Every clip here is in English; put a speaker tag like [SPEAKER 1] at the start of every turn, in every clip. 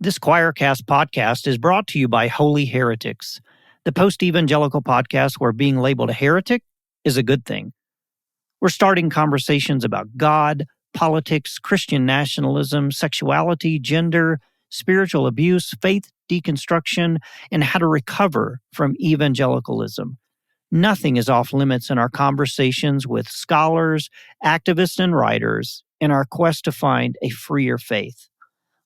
[SPEAKER 1] This Choircast podcast is brought to you by Holy Heretics, the post-evangelical podcast where being labeled a heretic is a good thing. We're starting conversations about God, politics, Christian nationalism, sexuality, gender, spiritual abuse, faith deconstruction, and how to recover from evangelicalism. Nothing is off limits in our conversations with scholars, activists, and writers in our quest to find a freer faith.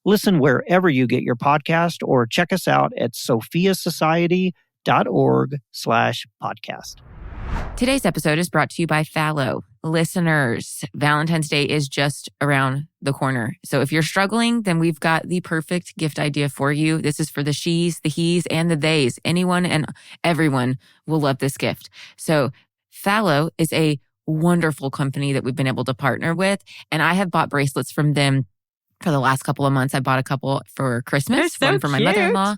[SPEAKER 1] Listen wherever you get your podcast or check us out at sophiasociety.org/podcast.
[SPEAKER 2] Today's episode is brought to you by Fahlo. Listeners, Valentine's Day is just around the corner. So if you're struggling, then we've got the perfect gift idea for you. This is for the she's, the he's, and the they's. Anyone and everyone will love this gift. So Fahlo is a wonderful company that we've been able to partner with, and I have bought bracelets from them for the last couple of months. I bought a couple for Christmas,
[SPEAKER 3] They're so
[SPEAKER 2] one for my
[SPEAKER 3] cute.
[SPEAKER 2] mother-in-law.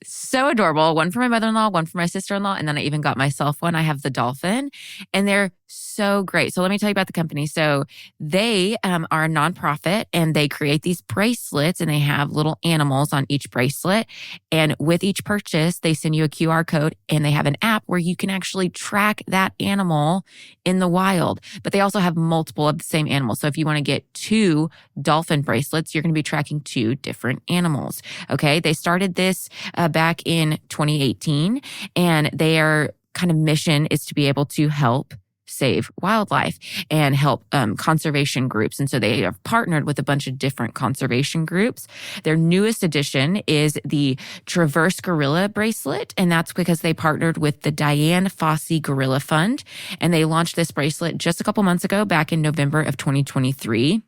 [SPEAKER 2] So adorable. One for my mother-in-law, one for my sister-in-law, and then I even got myself one. I have the dolphin, and they're so great. So let me tell you about the company. So they are a nonprofit, and they create these bracelets, and they have little animals on each bracelet. And with each purchase, they send you a QR code, and they have an app where you can actually track that animal in the wild. But they also have multiple of the same animal. So if you want to get 2 dolphin bracelets, you're going to be tracking 2 different animals. Okay. They started this back in 2018, and their kind of mission is to be able to help save wildlife and help conservation groups. And so they have partnered with a bunch of different conservation groups. Their newest addition is the Traverse Gorilla bracelet. And that's because they partnered with the Diane Fossey Gorilla Fund. And they launched this bracelet just a couple months ago, back in November of 2023.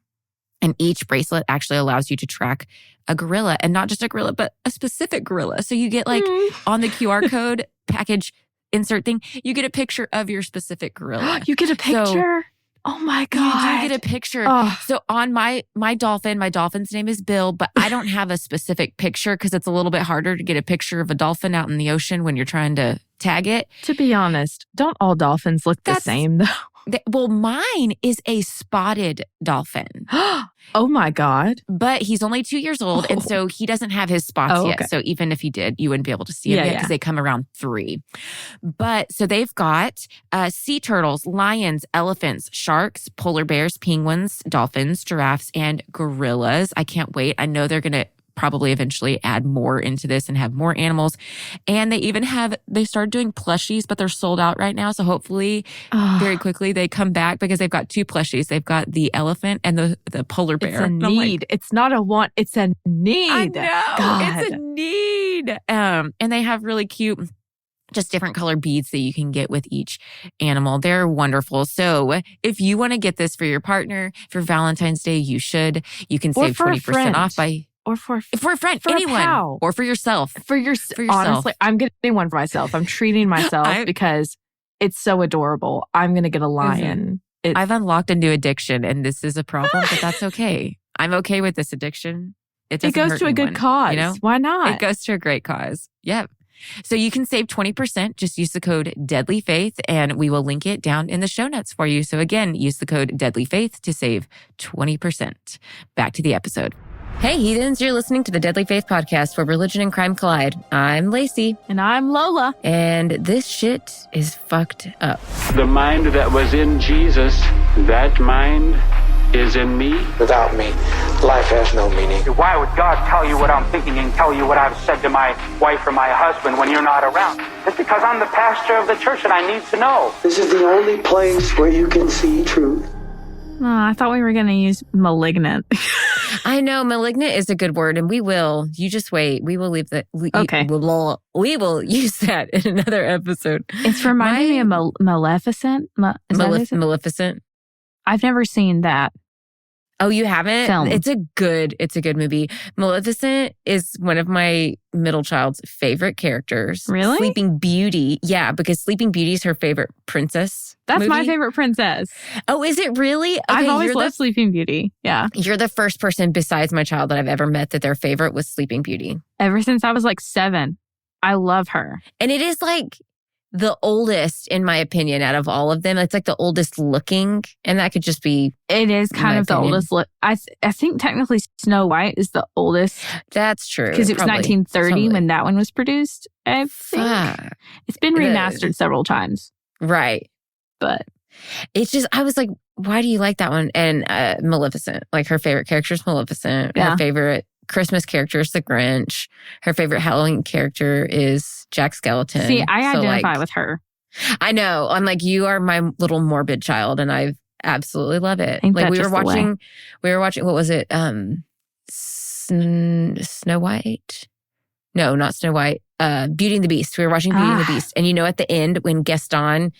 [SPEAKER 2] And each bracelet actually allows you to track a gorilla, and not just a gorilla, but a specific gorilla. So you get on the QR code package insert thing, you get a picture of your specific gorilla.
[SPEAKER 3] You get a picture? Oh my God.
[SPEAKER 2] You do get a picture.
[SPEAKER 3] Oh.
[SPEAKER 2] So on my dolphin's name is Bill, but I don't have a specific picture because it's a little bit harder to get a picture of a dolphin out in the ocean when you're trying to tag it.
[SPEAKER 3] To be honest, don't all dolphins look the same though?
[SPEAKER 2] Well, mine is a spotted dolphin.
[SPEAKER 3] Oh my God.
[SPEAKER 2] But he's only 2 years old, and so he doesn't have his spots yet. So even if he did, you wouldn't be able to see him yet because they come around 3. But so they've got sea turtles, lions, elephants, sharks, polar bears, penguins, dolphins, giraffes, and gorillas. I can't wait. I know they're going to probably eventually add more into this and have more animals. And they even they started doing plushies, but they're sold out right now. So hopefully very quickly they come back because they've got 2 plushies. They've got the elephant and the polar bear.
[SPEAKER 3] It's a need. It's not a want. It's a need.
[SPEAKER 2] I know.
[SPEAKER 3] God.
[SPEAKER 2] It's a need. And they have really cute, just different color beads that you can get with each animal. They're wonderful. So if you want to get this for your partner for Valentine's Day, you should. You can save 20% off by...
[SPEAKER 3] Or for
[SPEAKER 2] a friend, anyone. Or for yourself.
[SPEAKER 3] For yourself. Honestly, I'm getting one for myself. I'm treating myself because it's so adorable. I'm going to get a lion.
[SPEAKER 2] Mm-hmm. I've unlocked a new addiction, and this is a problem, but that's okay. I'm okay with this addiction. It
[SPEAKER 3] goes to a good cause. You know? Why not?
[SPEAKER 2] It goes to a great cause. Yep. So you can save 20%. Just use the code DeadlyFaith, and we will link it down in the show notes for you. So again, use the code DeadlyFaith to save 20%. Back to the episode. Hey, heathens, you're listening to the Deadly Faith podcast where religion and crime collide. I'm Laci.
[SPEAKER 3] And I'm Lola.
[SPEAKER 2] And this shit is fucked up.
[SPEAKER 4] The mind that was in Jesus, that mind is in me.
[SPEAKER 5] Without me, life has no meaning.
[SPEAKER 6] Why would God tell you what I'm thinking and tell you what I've said to my wife or my husband when you're not around? It's because I'm the pastor of the church and I need to know.
[SPEAKER 5] This is the only place where you can see truth.
[SPEAKER 3] Oh, I thought we were going to use malignant.
[SPEAKER 2] I know, malignant is a good word, and we will. You just wait. We will leave that.
[SPEAKER 3] Okay.
[SPEAKER 2] We will use that in another episode.
[SPEAKER 3] It's reminding me of Maleficent.
[SPEAKER 2] Maleficent?
[SPEAKER 3] I've never seen that.
[SPEAKER 2] Oh, you haven't?
[SPEAKER 3] Film.
[SPEAKER 2] It's a good movie. Maleficent is one of my middle child's favorite characters.
[SPEAKER 3] Really?
[SPEAKER 2] Sleeping Beauty. Yeah, because Sleeping Beauty is her favorite princess.
[SPEAKER 3] That's
[SPEAKER 2] movie.
[SPEAKER 3] my favorite princess.
[SPEAKER 2] Oh, is it really? Okay,
[SPEAKER 3] I've always loved Sleeping Beauty. Yeah.
[SPEAKER 2] You're the first person besides my child that I've ever met that their favorite was Sleeping Beauty.
[SPEAKER 3] Ever since I was 7. I love her.
[SPEAKER 2] And it is the oldest, in my opinion, out of all of them. It's like the oldest looking, and that could just be.
[SPEAKER 3] It is kind of the oldest look. I think technically Snow White is the oldest.
[SPEAKER 2] That's true.
[SPEAKER 3] Because it was 1930 when that one was produced. I think it's been remastered several times.
[SPEAKER 2] Right.
[SPEAKER 3] But
[SPEAKER 2] it's just, I was like, why do you like that one? And Maleficent, like her favorite character is Maleficent.
[SPEAKER 3] Yeah.
[SPEAKER 2] Her favorite Christmas character is the Grinch. Her favorite Halloween character is Jack Skellington.
[SPEAKER 3] See, I identify with her.
[SPEAKER 2] I know. I'm like, you are my little morbid child, and I absolutely love it. Like we were watching, what was it? Snow White? No, not Snow White. Beauty and the Beast. We were watching Beauty and the Beast. And at the end when Gaston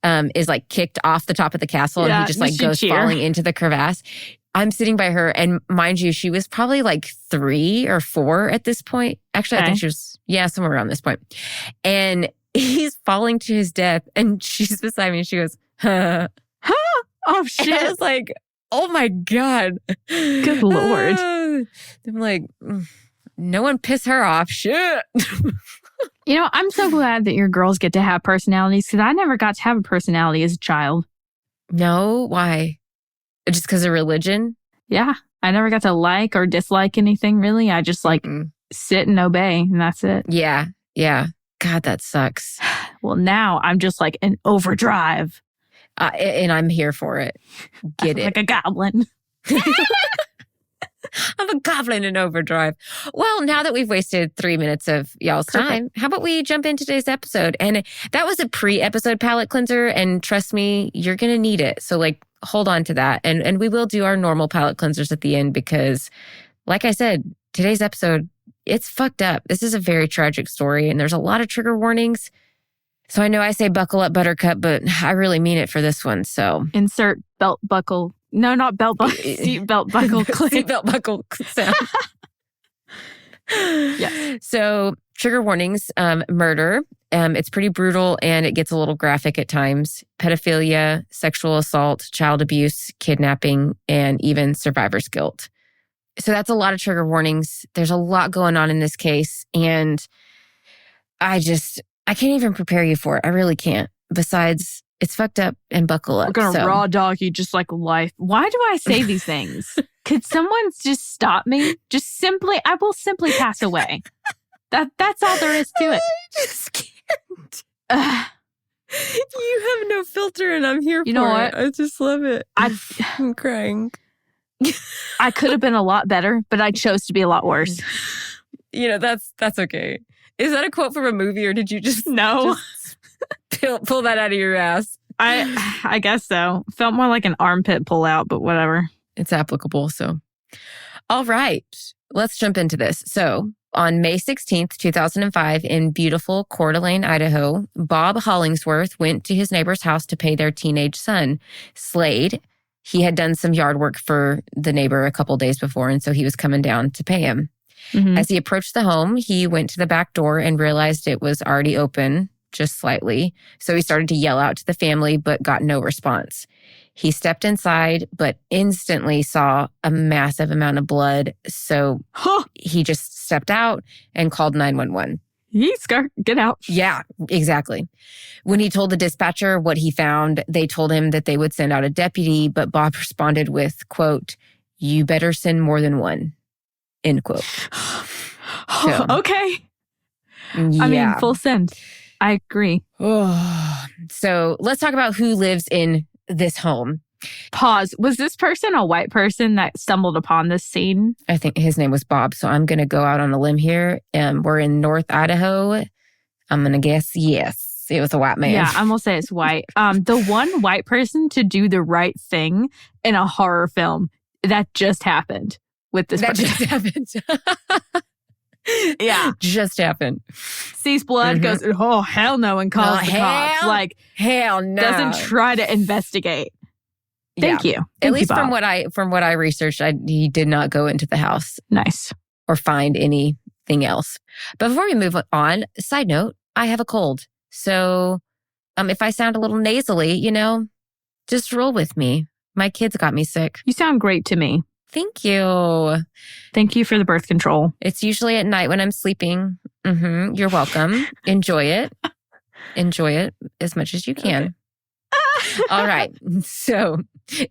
[SPEAKER 2] is like kicked off the top of the castle and he just like goes falling into the crevasse. I'm sitting by her, and mind you, she was probably like 3 or 4 at this point. Actually, I think she was, somewhere around this point. And he's falling to his death, and she's beside me, and she goes, huh.
[SPEAKER 3] Oh, shit.
[SPEAKER 2] And I was like, oh my God.
[SPEAKER 3] Good Lord.
[SPEAKER 2] I'm like, no one piss her off. Shit.
[SPEAKER 3] I'm so glad that your girls get to have personalities, because I never got to have a personality as a child.
[SPEAKER 2] No? Why? Just because of religion?
[SPEAKER 3] Yeah. I never got to like or dislike anything, really. I just sit and obey, and that's it.
[SPEAKER 2] Yeah. Yeah. God, that sucks.
[SPEAKER 3] Well, now I'm just like in overdrive.
[SPEAKER 2] And I'm here for it. Get it.
[SPEAKER 3] Like a goblin.
[SPEAKER 2] I'm a goblin in overdrive. Well, now that we've wasted 3 minutes of y'all's time, how about we jump into today's episode? And that was a pre-episode palate cleanser, and trust me, you're going to need it. So hold on to that. And we will do our normal palate cleansers at the end because, like I said, today's episode, it's fucked up. This is a very tragic story, and there's a lot of trigger warnings. So I know I say buckle up, buttercup, but I really mean it for this one. So
[SPEAKER 3] insert belt buckle. No, not belt buckle. Seat belt buckle clip.
[SPEAKER 2] Seat belt buckle sound.
[SPEAKER 3] Yeah.
[SPEAKER 2] So trigger warnings, murder. It's pretty brutal, and it gets a little graphic at times. Pedophilia, sexual assault, child abuse, kidnapping, and even survivor's guilt. So that's a lot of trigger warnings. There's a lot going on in this case, and I can't even prepare you for it. I really can't. Besides, it's fucked up and buckle up.
[SPEAKER 3] We're going to raw dog you just like life. Why do I say these things? Could someone just stop me? I will simply pass away. That's all there is to it.
[SPEAKER 2] I just can't. You have no filter, and I'm here for it. You know what? I just love it. I'm crying.
[SPEAKER 3] I could have been a lot better, but I chose to be a lot worse.
[SPEAKER 2] That's okay. Is that a quote from a movie, or did you just pull that out of your ass?
[SPEAKER 3] I guess so. Felt more like an armpit pull out, but whatever.
[SPEAKER 2] It's applicable, so. All right. Let's jump into this. So, on May 16th, 2005, in beautiful Coeur d'Alene, Idaho, Bob Hollingsworth went to his neighbor's house to pay their teenage son, Slade. He had done some yard work for the neighbor a couple days before, and so he was coming down to pay him. Mm-hmm. As he approached the home, he went to the back door and realized it was already open, just slightly. So he started to yell out to the family, but got no response. He stepped inside, but instantly saw a massive amount of blood. So he just stepped out and called 911.
[SPEAKER 3] He's scared. Get out.
[SPEAKER 2] Yeah, exactly. When he told the dispatcher what he found, they told him that they would send out a deputy, but Bob responded with, quote, "You better send more than one," end quote. So,
[SPEAKER 3] okay.
[SPEAKER 2] Yeah.
[SPEAKER 3] I mean, full send. I agree.
[SPEAKER 2] So let's talk about who lives in this home.
[SPEAKER 3] Pause. Was this person a white person that stumbled upon this scene?
[SPEAKER 2] I think his name was Bob. So I'm going to go out on a limb here. We're in North Idaho. I'm going to guess yes. It was a white man.
[SPEAKER 3] Yeah, I'm going to say it's white. The one white person to do the right thing in a horror film, that just happened with this person.
[SPEAKER 2] Just happened.
[SPEAKER 3] Yeah.
[SPEAKER 2] Just happened.
[SPEAKER 3] Sees blood, goes, oh, hell no, and calls the cops. Like,
[SPEAKER 2] hell no.
[SPEAKER 3] Doesn't try to investigate. Thank you.
[SPEAKER 2] At least from what I researched, he did not go into the house.
[SPEAKER 3] Nice.
[SPEAKER 2] Or find anything else. But before we move on, side note, I have a cold. So if I sound a little nasally, just roll with me. My kids got me sick.
[SPEAKER 3] You sound great to me.
[SPEAKER 2] Thank you.
[SPEAKER 3] Thank you for the birth control.
[SPEAKER 2] It's usually at night when I'm sleeping. You're welcome. Enjoy it. Enjoy it as much as you can. All right. So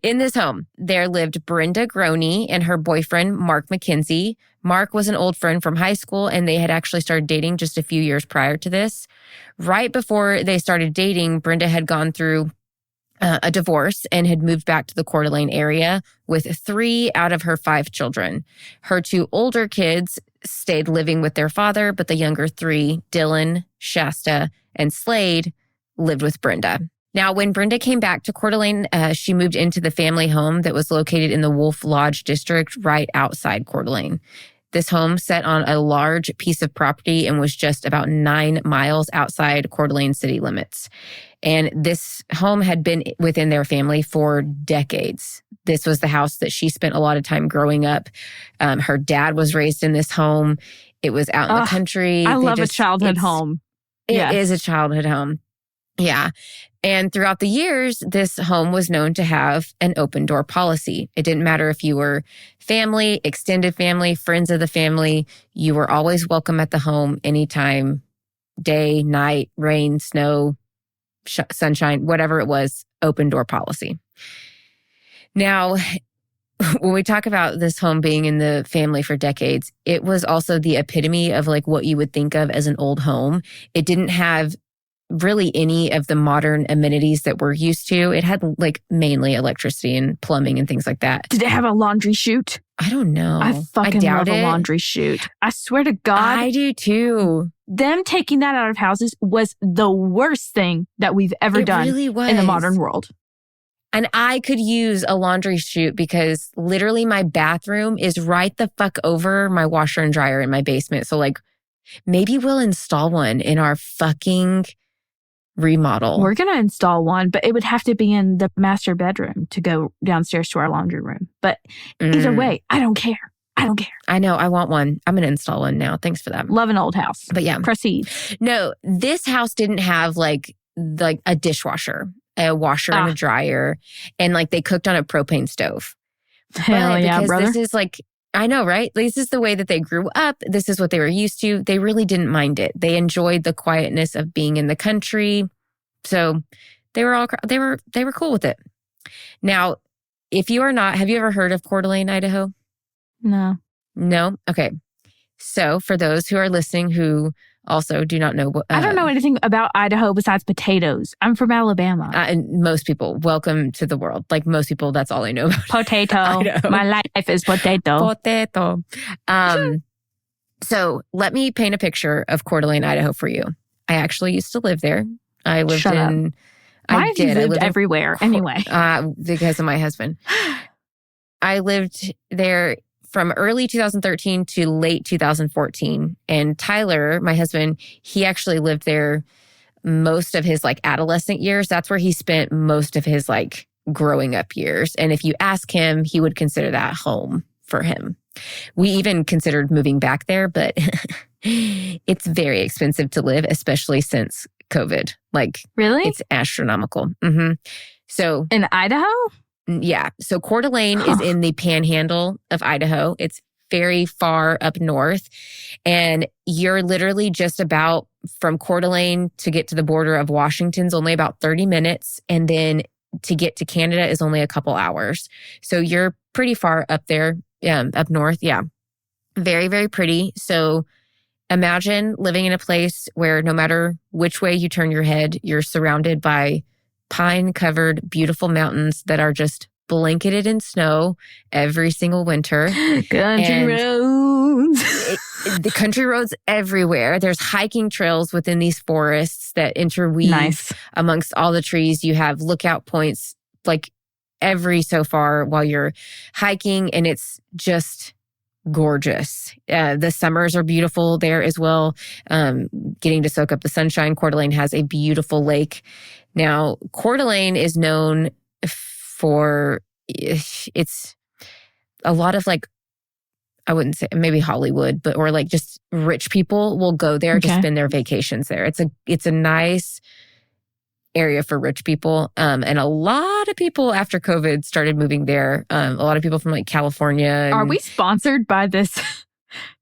[SPEAKER 2] in this home, there lived Brenda Groene and her boyfriend, Mark McKenzie. Mark was an old friend from high school, and they had actually started dating just a few years prior to this. Right before they started dating, Brenda had gone through a divorce and had moved back to the Coeur d'Alene area with 3 out of her 5 children. Her 2 older kids stayed living with their father, but the younger 3, Dillion, Shasta, and Slade, lived with Brenda. Now, when Brenda came back to Coeur d'Alene, she moved into the family home that was located in the Wolf Lodge district right outside Coeur d'Alene. This home sat on a large piece of property and was just about 9 miles outside Coeur d'Alene city limits. And this home had been within their family for decades. This was the house that she spent a lot of time growing up. Her dad was raised in this home. It was out in the country.
[SPEAKER 3] I love a childhood home.
[SPEAKER 2] It is a childhood home. Yeah. And throughout the years, this home was known to have an open door policy. It didn't matter if you were family, extended family, friends of the family, you were always welcome at the home anytime, day, night, rain, snow, sunshine, whatever it was, open door policy. Now, when we talk about this home being in the family for decades, it was also the epitome of like what you would think of as an old home. It didn't have really any of the modern amenities that we're used to. It had like mainly electricity and plumbing and things like that.
[SPEAKER 3] Did it have a laundry chute?
[SPEAKER 2] I don't know.
[SPEAKER 3] I fucking love a laundry chute. I swear to God.
[SPEAKER 2] I do too.
[SPEAKER 3] Them taking that out of houses was the worst thing that we've ever done
[SPEAKER 2] really was.
[SPEAKER 3] In the modern world.
[SPEAKER 2] And I could use a laundry chute because literally my bathroom is right the fuck over my washer and dryer in my basement. So like maybe we'll install one in our fucking remodel.
[SPEAKER 3] We're going to install one, but it would have to be in the master bedroom to go downstairs to our laundry room. But either way, I don't care. I don't care.
[SPEAKER 2] I know. I want one. I'm going to install one now. Thanks for that.
[SPEAKER 3] Love an old house.
[SPEAKER 2] But yeah.
[SPEAKER 3] Proceed.
[SPEAKER 2] No, this house didn't have like a dishwasher, a washer and a dryer. And like they cooked on a propane stove.
[SPEAKER 3] Hell yeah,
[SPEAKER 2] because
[SPEAKER 3] brother.
[SPEAKER 2] This is like, I know, right? This is the way that they grew up. This is what they were used to. They really didn't mind it. They enjoyed the quietness of being in the country. So they were cool with it. Now, if you are not, have you ever heard of Coeur d'Alene, Idaho?
[SPEAKER 3] No.
[SPEAKER 2] No? Okay. So for those who are listening who also do not know.
[SPEAKER 3] I don't know anything about Idaho besides potatoes. I'm from Alabama.
[SPEAKER 2] And most people, welcome to the world. Like most people, that's all I know about
[SPEAKER 3] Potato. My life is potato.
[SPEAKER 2] Potato. So let me paint a picture of Coeur d'Alene, Idaho for you. I actually used to live there. I lived
[SPEAKER 3] Shut up.
[SPEAKER 2] I did.
[SPEAKER 3] I lived everywhere anyway.
[SPEAKER 2] Because of my husband. I lived there from early 2013 to late 2014. And Tyler, my husband, he actually lived there most of his like adolescent years. That's where he spent most of his like growing up years. And if you ask him, he would consider that home for him. We even considered moving back there, but it's very expensive to live, especially since COVID. Like,
[SPEAKER 3] really?
[SPEAKER 2] It's astronomical. Mm-hmm. So
[SPEAKER 3] in Idaho?
[SPEAKER 2] Yeah. So Coeur d'Alene is in the panhandle of Idaho. It's very far up north. And you're literally just about from Coeur d'Alene to get to the border of Washington's only about 30 minutes. And then to get to Canada is only a couple hours. So you're pretty far up there, up north. Yeah. Very, very pretty. So imagine living in a place where no matter which way you turn your head, you're surrounded by pine-covered, beautiful mountains that are just blanketed in snow every single winter.
[SPEAKER 3] Country roads.
[SPEAKER 2] The country roads everywhere. There's hiking trails within these forests that interweave amongst all the trees. You have lookout points like every so far while you're hiking, and it's just gorgeous. The summers are beautiful there as well. Getting to soak up the sunshine. Coeur d'Alene has a beautiful lake. Now, Coeur d'Alene is known for it's a lot of like, I wouldn't say maybe Hollywood, but or like just rich people will go there to spend their vacations there. It's a nice area for rich people. And a lot of people after COVID started moving there. A lot of people from like California.
[SPEAKER 3] Are we sponsored by this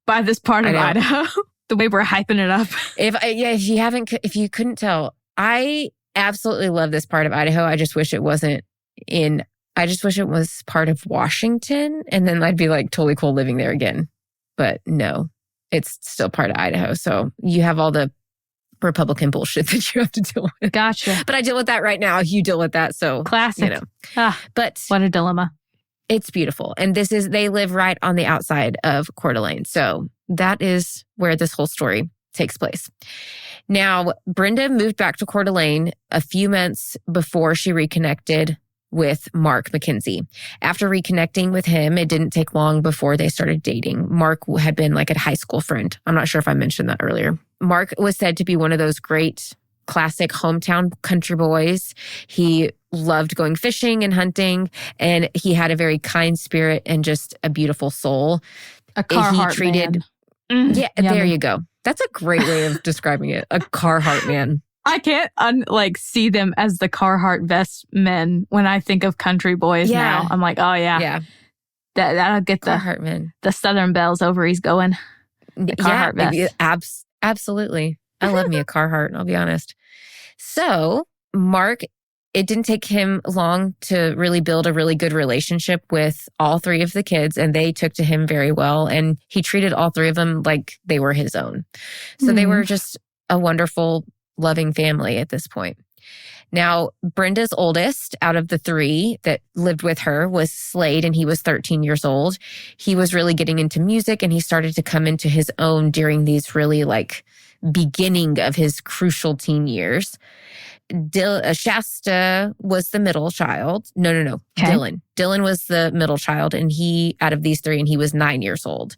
[SPEAKER 3] part of Idaho? The way we're hyping it up.
[SPEAKER 2] If you couldn't tell, I absolutely love this part of Idaho. I just wish it wasn't I just wish it was part of Washington, and then I'd be like totally cool living there again. But no, it's still part of Idaho. So you have all the Republican bullshit that you have to deal with.
[SPEAKER 3] Gotcha.
[SPEAKER 2] But I deal with that right now. You deal with that. So,
[SPEAKER 3] Classic.
[SPEAKER 2] But
[SPEAKER 3] What a dilemma.
[SPEAKER 2] it's beautiful. And they live right on the outside of Coeur d'Alene. So that is where this whole story takes place. Now, Brenda moved back to Coeur d'Alene a few months before she reconnected with Mark McKenzie. After reconnecting with him, it didn't take long before they started dating. Mark had been like a high school friend. I'm not sure if I mentioned that earlier. Mark was said to be one of those great classic hometown country boys. He loved going fishing and hunting, and he had a very kind spirit and just a beautiful soul.
[SPEAKER 3] A Carhartt man.
[SPEAKER 2] Yeah,
[SPEAKER 3] Yummy.
[SPEAKER 2] there you go. That's a great way of describing it. A Carhartt man.
[SPEAKER 3] I can't see them as the Carhartt vest men when I think of country boys now. I'm like, oh yeah.
[SPEAKER 2] Yeah.
[SPEAKER 3] That'll get
[SPEAKER 2] Carhartt man.
[SPEAKER 3] the Southern Belles ovaries going. The Carhartt vest.
[SPEAKER 2] Absolutely. I love me a Carhartt, I'll be honest. So Mark, it didn't take him long to really build a really good relationship with all three of the kids, and they took to him very well. And he treated all three of them like they were his own. So they were just a wonderful, loving family at this point. Now, Brenda's oldest out of the three that lived with her was Slade, and he was 13 years old. He was really getting into music, and he started to come into his own during these really beginning of his crucial teen years. Shasta was the middle child. No.
[SPEAKER 3] Okay.
[SPEAKER 2] Dillion was the middle child, and he, out of these three, and he was 9 years old.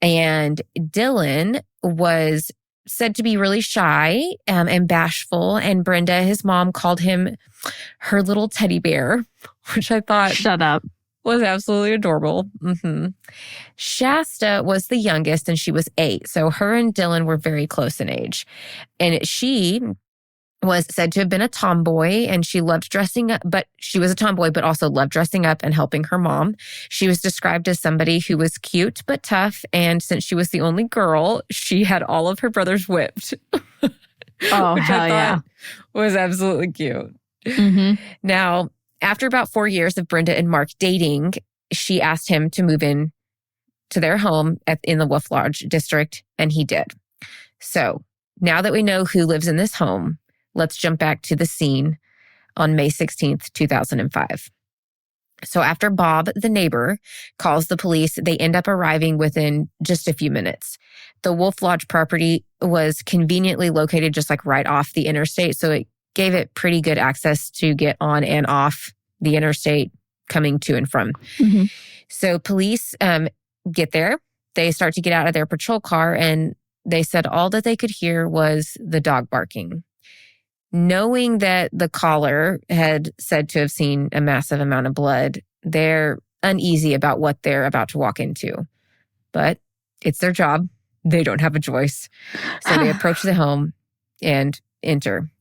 [SPEAKER 2] And Dillion was said to be really shy and bashful. And Brenda, his mom, called him her little teddy bear, which I thought
[SPEAKER 3] Shut up.
[SPEAKER 2] was absolutely adorable. Shasta was the youngest, and she was 8. So her and Dillion were very close in age. And she was said to have been a tomboy, and she loved dressing up, but she was a tomboy, but also loved dressing up and helping her mom. She was described as somebody who was cute but tough, and since she was the only girl, she had all of her brothers whipped.
[SPEAKER 3] Oh,
[SPEAKER 2] which
[SPEAKER 3] hell
[SPEAKER 2] I
[SPEAKER 3] yeah.
[SPEAKER 2] thought was absolutely cute.
[SPEAKER 3] Mm-hmm.
[SPEAKER 2] Now, after about 4 years of Brenda and Mark dating, she asked him to move in to their home in the Wolf Lodge district, and he did. So now that we know who lives in this home, let's jump back to the scene on May 16th, 2005. So after Bob, the neighbor, calls the police, they end up arriving within just a few minutes. The Wolf Lodge property was conveniently located just right off the interstate, so it gave it pretty good access to get on and off the interstate coming to and from.
[SPEAKER 3] Mm-hmm.
[SPEAKER 2] So police get there. They start to get out of their patrol car, and they said all that they could hear was the dog barking. Knowing that the caller had said to have seen a massive amount of blood, they're uneasy about what they're about to walk into. But it's their job. They don't have a choice. So they approach the home and enter.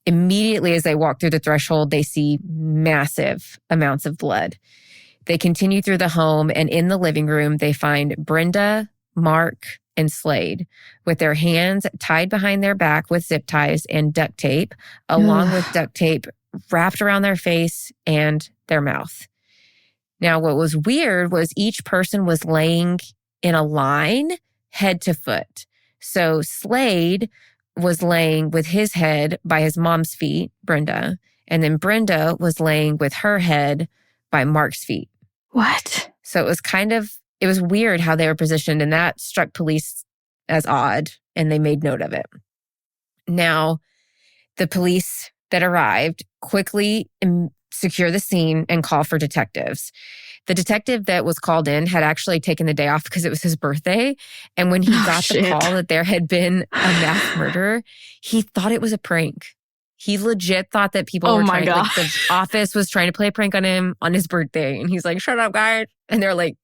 [SPEAKER 2] Immediately as they walk through the threshold, they see massive amounts of blood. They continue through the home, and in the living room, they find Brenda, Mark, and Slade with their hands tied behind their back with zip ties and duct tape, along with duct tape wrapped around their face and their mouth. Now, what was weird was each person was laying in a line head to foot. So Slade was laying with his head by his mom's feet, Brenda, and then Brenda was laying with her head by Mark's feet.
[SPEAKER 3] What?
[SPEAKER 2] So it was weird how they were positioned, and that struck police as odd, and they made note of it. Now, the police that arrived quickly secure the scene and call for detectives. The detective that was called in had actually taken the day off because it was his birthday. And when he got the call that there had been a mass murder, he thought it was a prank. He legit thought that people were trying, the office was trying to play a prank on him on his birthday. And he's like, shut up, guys. And they're like,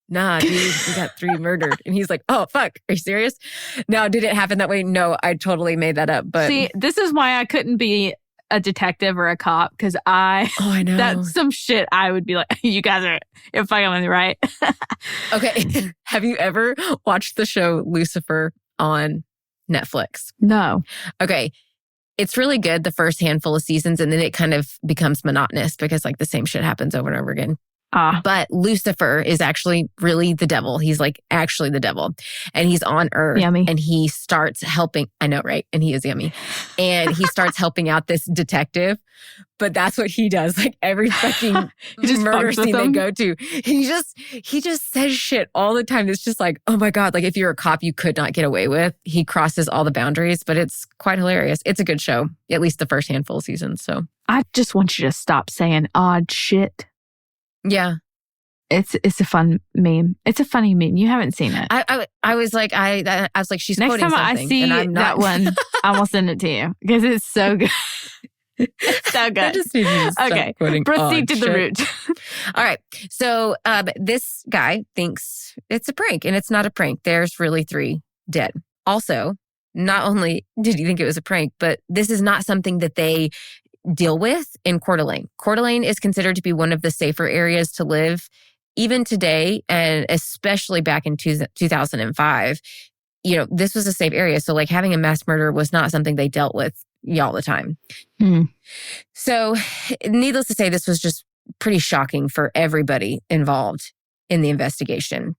[SPEAKER 2] nah, dude, we got 3 murdered. And he's like, oh, fuck, are you serious? Now, did it happen that way? No, I totally made that up. But
[SPEAKER 3] see, this is why I couldn't be a detective or a cop, because I know. That's some shit I would be like, you guys you're fucking with me, right?
[SPEAKER 2] Okay. Have you ever watched the show Lucifer on Netflix?
[SPEAKER 3] No.
[SPEAKER 2] Okay. It's really good the first handful of seasons, and then it kind of becomes monotonous because like the same shit happens over and over again. But Lucifer is actually really the devil. He's like actually the devil. And he's on Earth.
[SPEAKER 3] Yummy.
[SPEAKER 2] And he starts helping. I know, right? And he is yummy. And he starts helping out this detective. But that's what he does. Like every fucking murder scene they go to, he just says shit all the time. It's just like, oh my God, like if you're a cop, you could not get away with. He crosses all the boundaries, but it's quite hilarious. It's a good show, at least the first handful of seasons. So
[SPEAKER 3] I just want you to stop saying odd shit.
[SPEAKER 2] yeah.
[SPEAKER 3] It's a fun meme. It's a funny meme. You haven't seen it.
[SPEAKER 2] I was like, she's
[SPEAKER 3] Next
[SPEAKER 2] quoting
[SPEAKER 3] time I
[SPEAKER 2] something.
[SPEAKER 3] see
[SPEAKER 2] and I'm not.
[SPEAKER 3] that one, I will send it to you because it's so good. So good.
[SPEAKER 2] I just need you to stop
[SPEAKER 3] Okay,
[SPEAKER 2] quoting
[SPEAKER 3] proceed to
[SPEAKER 2] odd
[SPEAKER 3] the
[SPEAKER 2] shit.
[SPEAKER 3] root.
[SPEAKER 2] All right. So this guy thinks it's a prank, and it's not a prank. There's really 3 dead. Also, not only did he think it was a prank, but this is not something that they deal with in Coeur d'Alene. Coeur d'Alene is considered to be one of the safer areas to live even today, and especially back in 2005. You know, this was a safe area. So like having a mass murder was not something they dealt with all the time. So needless to say, this was just pretty shocking for everybody involved in the investigation.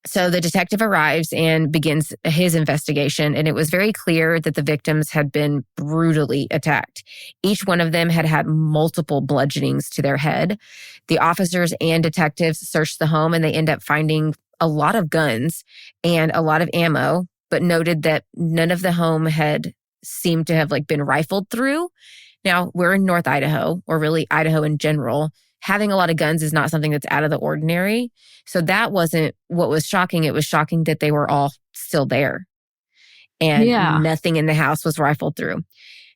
[SPEAKER 2] So the detective arrives and begins his investigation, and it was very clear that the victims had been brutally attacked. Each one of them had had multiple bludgeonings to their head. The officers and detectives searched the home, and they end up finding a lot of guns and a lot of ammo, but noted that none of the home had seemed to have like been rifled through. Now, we're in North Idaho, or really Idaho in general. Having a lot of guns is not something that's out of the ordinary. So that wasn't what was shocking. It was shocking that they were all still there. And nothing in the house was rifled through.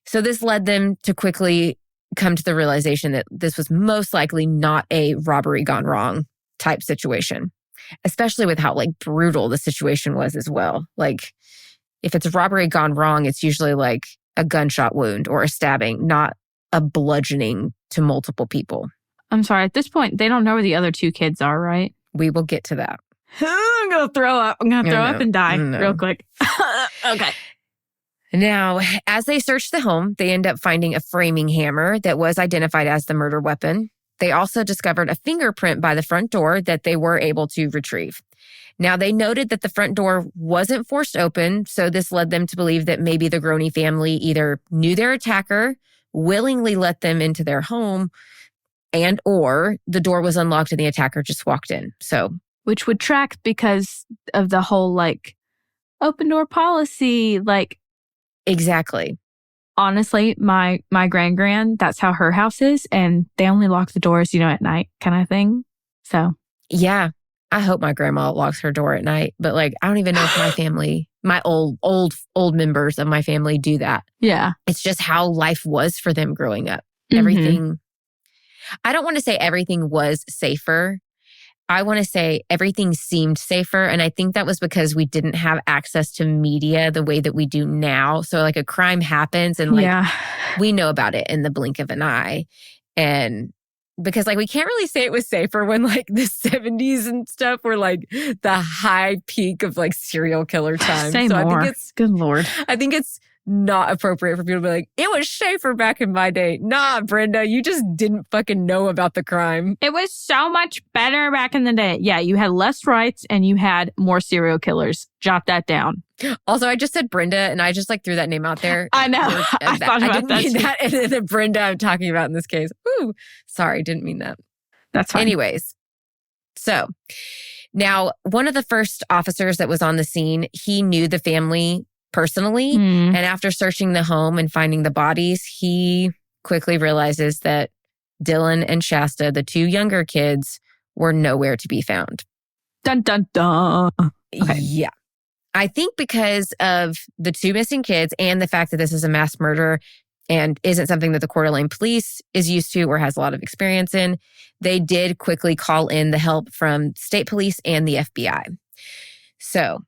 [SPEAKER 2] So this led them to quickly come to the realization that this was most likely not a robbery gone wrong type situation, especially with how like brutal the situation was as well. Like if it's robbery gone wrong, it's usually like a gunshot wound or a stabbing, not a bludgeoning to multiple people.
[SPEAKER 3] I'm sorry. At this point, they don't know where the other 2 kids are, right?
[SPEAKER 2] We will get to that.
[SPEAKER 3] I'm going to throw up. I'm going to throw up and die real quick. Okay.
[SPEAKER 2] Now, as they searched the home, they end up finding a framing hammer that was identified as the murder weapon. They also discovered a fingerprint by the front door that they were able to retrieve. Now, they noted that the front door wasn't forced open, so this led them to believe that maybe the Gronene family either knew their attacker, willingly let them into their home, and or the door was unlocked and the attacker just walked in. So,
[SPEAKER 3] which would track because of the whole like open door policy. Like,
[SPEAKER 2] exactly.
[SPEAKER 3] Honestly, my grand, that's how her house is, and they only lock the doors, at night kind of thing. So,
[SPEAKER 2] yeah, I hope my grandma locks her door at night. But like, I don't even know if my family, my old members of my family do that.
[SPEAKER 3] Yeah,
[SPEAKER 2] it's just how life was for them growing up. Everything. I don't want to say everything was safer. I want to say everything seemed safer. And I think that was because we didn't have access to media the way that we do now. So like a crime happens and like we know about it in the blink of an eye. And because like we can't really say it was safer when like the 70s and stuff were like the high peak of like serial killer time.
[SPEAKER 3] Say
[SPEAKER 2] so
[SPEAKER 3] more.
[SPEAKER 2] I think it's
[SPEAKER 3] good Lord.
[SPEAKER 2] I think it's not appropriate for people to be like, it was safer back in my day. Nah, Brenda, you just didn't fucking know about the crime.
[SPEAKER 3] It was so much better back in the day. Yeah, you had less rights and you had more serial killers. Jot that down.
[SPEAKER 2] Also, I just said Brenda and I just like threw that name out there.
[SPEAKER 3] I know. I thought about
[SPEAKER 2] didn't
[SPEAKER 3] that
[SPEAKER 2] mean
[SPEAKER 3] too.
[SPEAKER 2] that. And the Brenda I'm talking about in this case. Ooh, sorry, didn't mean that.
[SPEAKER 3] That's fine.
[SPEAKER 2] Anyways, so now one of the first officers that was on the scene, he knew the family personally. And after searching the home and finding the bodies, he quickly realizes that Dillion and Shasta, the 2 younger kids, were nowhere to be found.
[SPEAKER 3] Dun, dun, dun. Okay.
[SPEAKER 2] Yeah. I think because of the 2 missing kids and the fact that this is a mass murder and isn't something that the Coeur d'Alene police is used to or has a lot of experience in, they did quickly call in the help from state police and the FBI. So,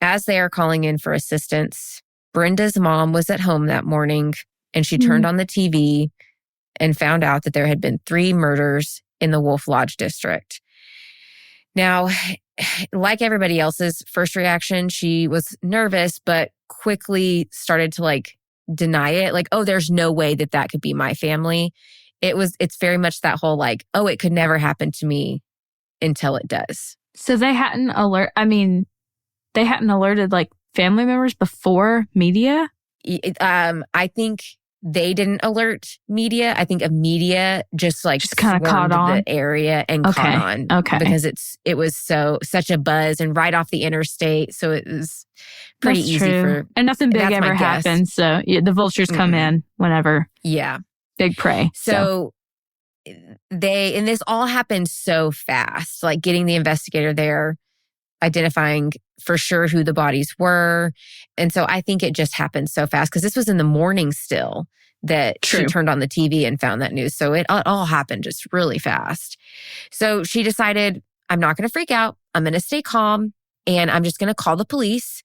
[SPEAKER 2] as they are calling in for assistance, Brenda's mom was at home that morning and she turned on the TV and found out that there had been 3 murders in the Wolf Lodge district. Now, like everybody else's first reaction, she was nervous, but quickly started to like deny it. Like, oh, there's no way that could be my family. It's very much that whole like, oh, it could never happen to me until it does.
[SPEAKER 3] So they hadn't alerted like family members before media?
[SPEAKER 2] I think they didn't alert media. I think media just
[SPEAKER 3] kind of caught on
[SPEAKER 2] the area and caught on.
[SPEAKER 3] Okay.
[SPEAKER 2] Because it was such a buzz and right off the interstate. So it was pretty
[SPEAKER 3] That's
[SPEAKER 2] easy
[SPEAKER 3] true. And nothing big ever happens. So the vultures come in whenever.
[SPEAKER 2] Yeah.
[SPEAKER 3] Big prey.
[SPEAKER 2] So and this all happened so fast, like getting the investigator there, identifying for sure who the bodies were. And so I think it just happened so fast because this was in the morning still that she turned on the TV and found that news. So it all happened just really fast. So she decided, I'm not going to freak out. I'm going to stay calm and I'm just going to call the police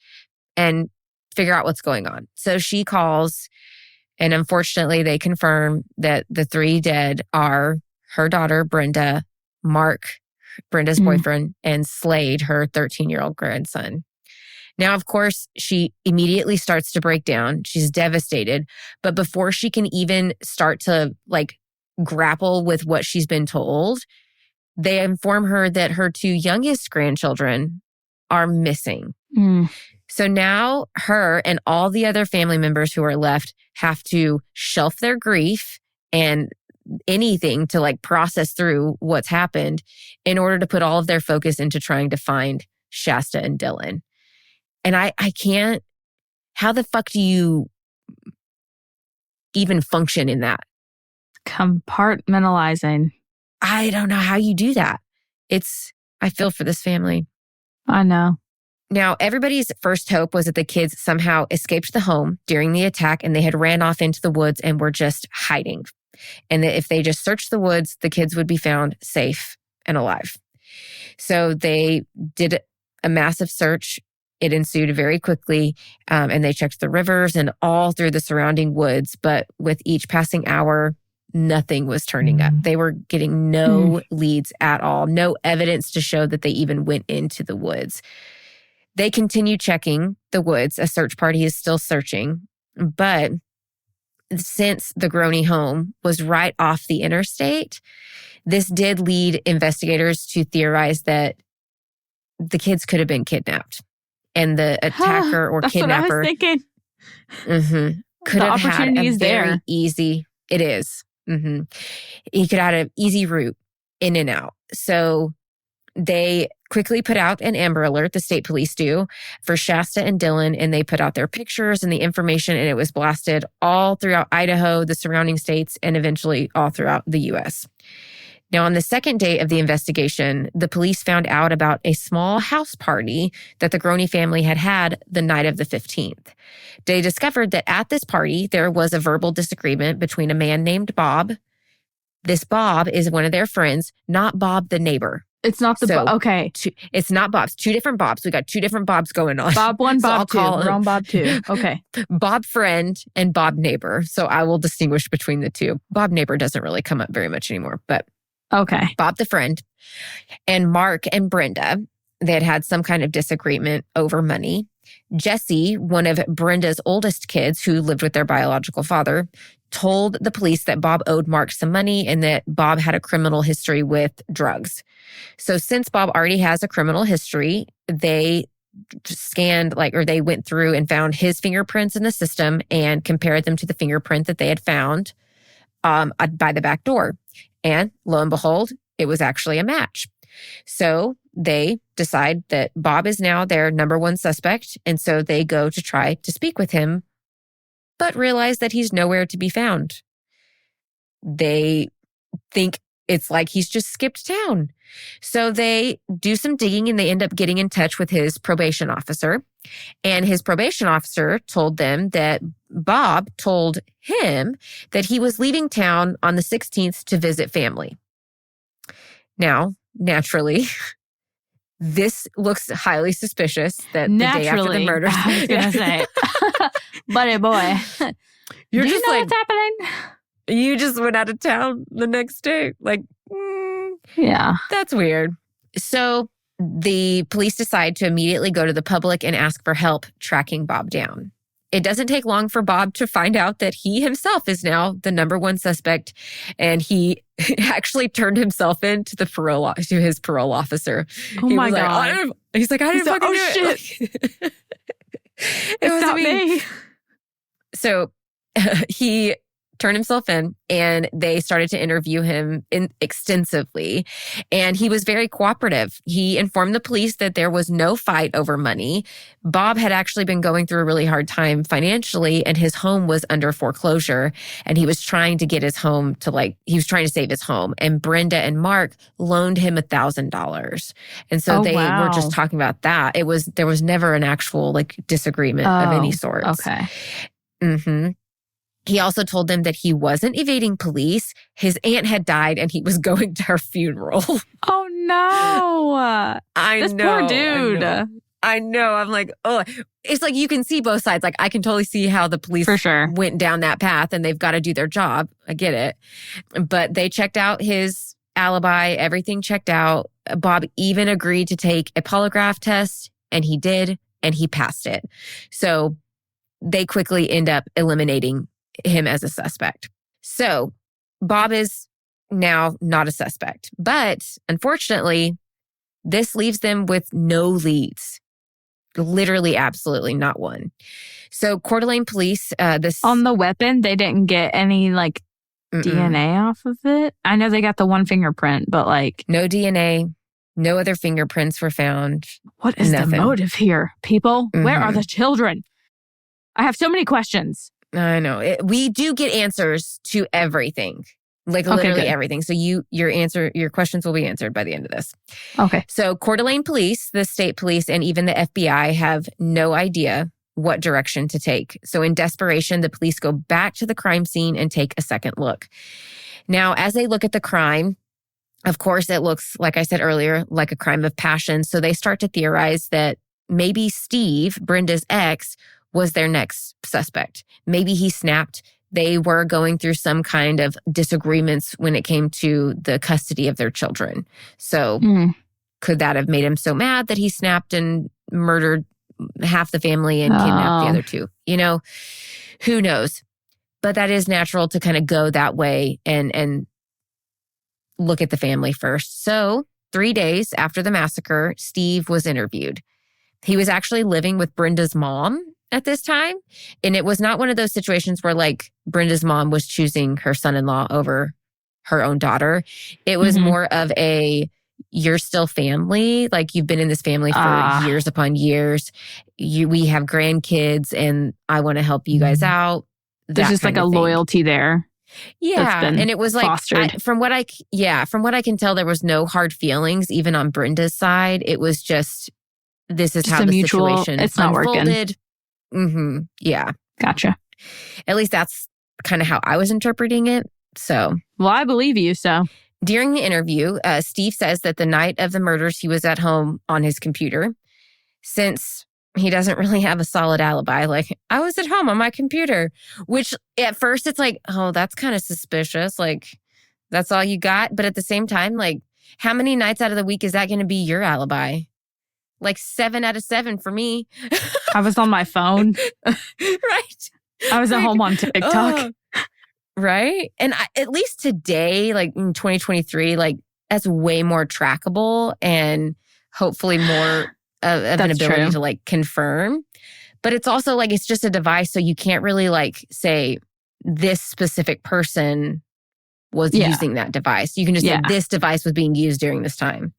[SPEAKER 2] and figure out what's going on. So she calls, and unfortunately they confirm that the 3 dead are her daughter, Brenda, Mark, Brenda's boyfriend, and Slade, her 13-year-old grandson. Now, of course, she immediately starts to break down. She's devastated. But before she can even start to grapple with what she's been told, they inform her that her 2 youngest grandchildren are missing. So now her and all the other family members who are left have to shelf their grief and anything to process through what's happened in order to put all of their focus into trying to find Shasta and Dillion. And I can't, how the fuck do you even function in that?
[SPEAKER 3] Compartmentalizing.
[SPEAKER 2] I don't know how you do that. I feel for this family.
[SPEAKER 3] I know.
[SPEAKER 2] Now, everybody's first hope was that the kids somehow escaped the home during the attack and they had ran off into the woods and were just hiding. And that if they just searched the woods, the kids would be found safe and alive. So they did a massive search. It ensued very quickly, and they checked the rivers and all through the surrounding woods. But with each passing hour, nothing was turning up. They were getting no leads at all, no evidence to show that they even went into the woods. They continue checking the woods. A search party is still searching. But since the Gronene home was right off the interstate, this did lead investigators to theorize that the kids could have been kidnapped. And the attacker or
[SPEAKER 3] That's
[SPEAKER 2] kidnapper
[SPEAKER 3] what I was thinking.
[SPEAKER 2] Could have had a very
[SPEAKER 3] there.
[SPEAKER 2] easy, it is. He could have had an easy route in and out. So they quickly put out an Amber Alert, the state police do, for Shasta and Dillion, and they put out their pictures and the information, and it was blasted all throughout Idaho, the surrounding states, and eventually all throughout the U.S. Now, on the second day of the investigation, the police found out about a small house party that the Groene family had the night of the 15th. They discovered that at this party, there was a verbal disagreement between a man named Bob. This Bob is one of their friends, not Bob the neighbor.
[SPEAKER 3] It's not okay.
[SPEAKER 2] It's not Bob's. 2 different Bobs. We got 2 different Bobs going on.
[SPEAKER 3] Bob 1, Bob 2. Wrong Bob 2. Okay.
[SPEAKER 2] Bob friend and Bob neighbor. So I will distinguish between the 2. Bob neighbor doesn't really come up very much anymore, but
[SPEAKER 3] okay.
[SPEAKER 2] Bob the friend and Mark and Brenda, they had some kind of disagreement over money. Jesse, one of Brenda's oldest kids who lived with their biological father, told the police that Bob owed Mark some money and that Bob had a criminal history with drugs. So since Bob already has a criminal history, they they went through and found his fingerprints in the system and compared them to the fingerprint that they had found by the back door. And lo and behold, it was actually a match. So they decide that Bob is now their number 1 suspect. And so they go to try to speak with him, but realize that he's nowhere to be found. They think it's like he's just skipped town. So they do some digging and they end up getting in touch with his probation officer. And his probation officer told them that Bob told him that he was leaving town on the 16th to visit family. Now, naturally, this looks highly suspicious that the day after the murder.
[SPEAKER 3] I was going to say, buddy boy,
[SPEAKER 2] You're
[SPEAKER 3] do
[SPEAKER 2] just
[SPEAKER 3] you know
[SPEAKER 2] like,
[SPEAKER 3] what's happening?
[SPEAKER 2] You just went out of town the next day.
[SPEAKER 3] Yeah.
[SPEAKER 2] That's weird. So the police decide to immediately go to the public and ask for help tracking Bob down. it doesn't take long for Bob to find out that he himself is now the number one suspect. And he actually turned himself in to his parole officer.
[SPEAKER 3] Oh my God.
[SPEAKER 2] He's like, I didn't fucking do it.
[SPEAKER 3] Shit.
[SPEAKER 2] It
[SPEAKER 3] Not me.
[SPEAKER 2] So he turned himself in, and they started to interview him extensively. And he was very cooperative. He informed the police that there was no fight over money. Bob had actually been going through a really hard time financially, and his home was under foreclosure. And he was trying to get his home he was trying to save his home. And Brenda and Mark loaned him $1,000. And so they were just talking about that. There was never an actual disagreement of any sort.
[SPEAKER 3] Okay.
[SPEAKER 2] Mm-hmm. He also told them that he wasn't evading police. His aunt had died and he was going to her funeral.
[SPEAKER 3] Oh no.
[SPEAKER 2] This
[SPEAKER 3] poor dude.
[SPEAKER 2] I know. I'm like, oh, it's like you can see both sides. Like I can totally see how the police
[SPEAKER 3] for sure
[SPEAKER 2] went down that path and they've got to do their job. I get it. But they checked out his alibi. Everything checked out. Bob even agreed to take a polygraph test, and he did, and he passed it. So they quickly end up eliminating him as a suspect. So Bob is now not a suspect. But unfortunately, this leaves them with no leads. Literally, absolutely not one. So Coeur d'Alene police,
[SPEAKER 3] on the weapon, they didn't get any DNA off of it. I know they got the one fingerprint, but
[SPEAKER 2] no DNA, no other fingerprints were found.
[SPEAKER 3] What is the motive here, people? Where are the children? I have so many questions.
[SPEAKER 2] I know. We do get answers to everything. Literally everything. So your questions will be answered by the end of this.
[SPEAKER 3] Okay.
[SPEAKER 2] So Coeur d'Alene police, the state police, and even the FBI have no idea what direction to take. So in desperation, the police go back to the crime scene and take a second look. Now, as they look at the crime, of course, it looks, like I said earlier, like a crime of passion. So they start to theorize that maybe Steve, Brenda's ex, was their next suspect. Maybe he snapped. They were going through some kind of disagreements when it came to the custody of their children. So could that have made him so mad that he snapped and murdered half the family and kidnapped the other two? Who knows? But that is natural to kind of go that way and look at the family first. So 3 days after the massacre, Steve was interviewed. He was actually living with Brenda's mom at this time. And it was not one of those situations where Brenda's mom was choosing her son-in-law over her own daughter. It was more of you're still family. You've been in this family for years upon years. We have grandkids and I want to help you guys out.
[SPEAKER 3] There's just a loyalty there.
[SPEAKER 2] Yeah. And it was from what I can tell, there was no hard feelings, even on Brenda's side. It was just, this is how the situation
[SPEAKER 3] it's not
[SPEAKER 2] unfolded.
[SPEAKER 3] Working.
[SPEAKER 2] Yeah.
[SPEAKER 3] Gotcha.
[SPEAKER 2] At least that's kind of how I was interpreting it. So.
[SPEAKER 3] Well, I believe you, so.
[SPEAKER 2] During the interview, Steve says that the night of the murders, he was at home on his computer. Since he doesn't really have a solid alibi, I was at home on my computer, which at first it's oh, that's kind of suspicious. That's all you got. But at the same time, how many nights out of the week is that going to be your alibi? 7 out of 7 for me.
[SPEAKER 3] I was on my phone.
[SPEAKER 2] Right.
[SPEAKER 3] I was at home on TikTok.
[SPEAKER 2] Right. And at least today, in 2023, that's way more trackable and hopefully more of an ability to confirm. But it's also it's just a device. So you can't really say this specific person was using that device. You can just say this device was being used during this time.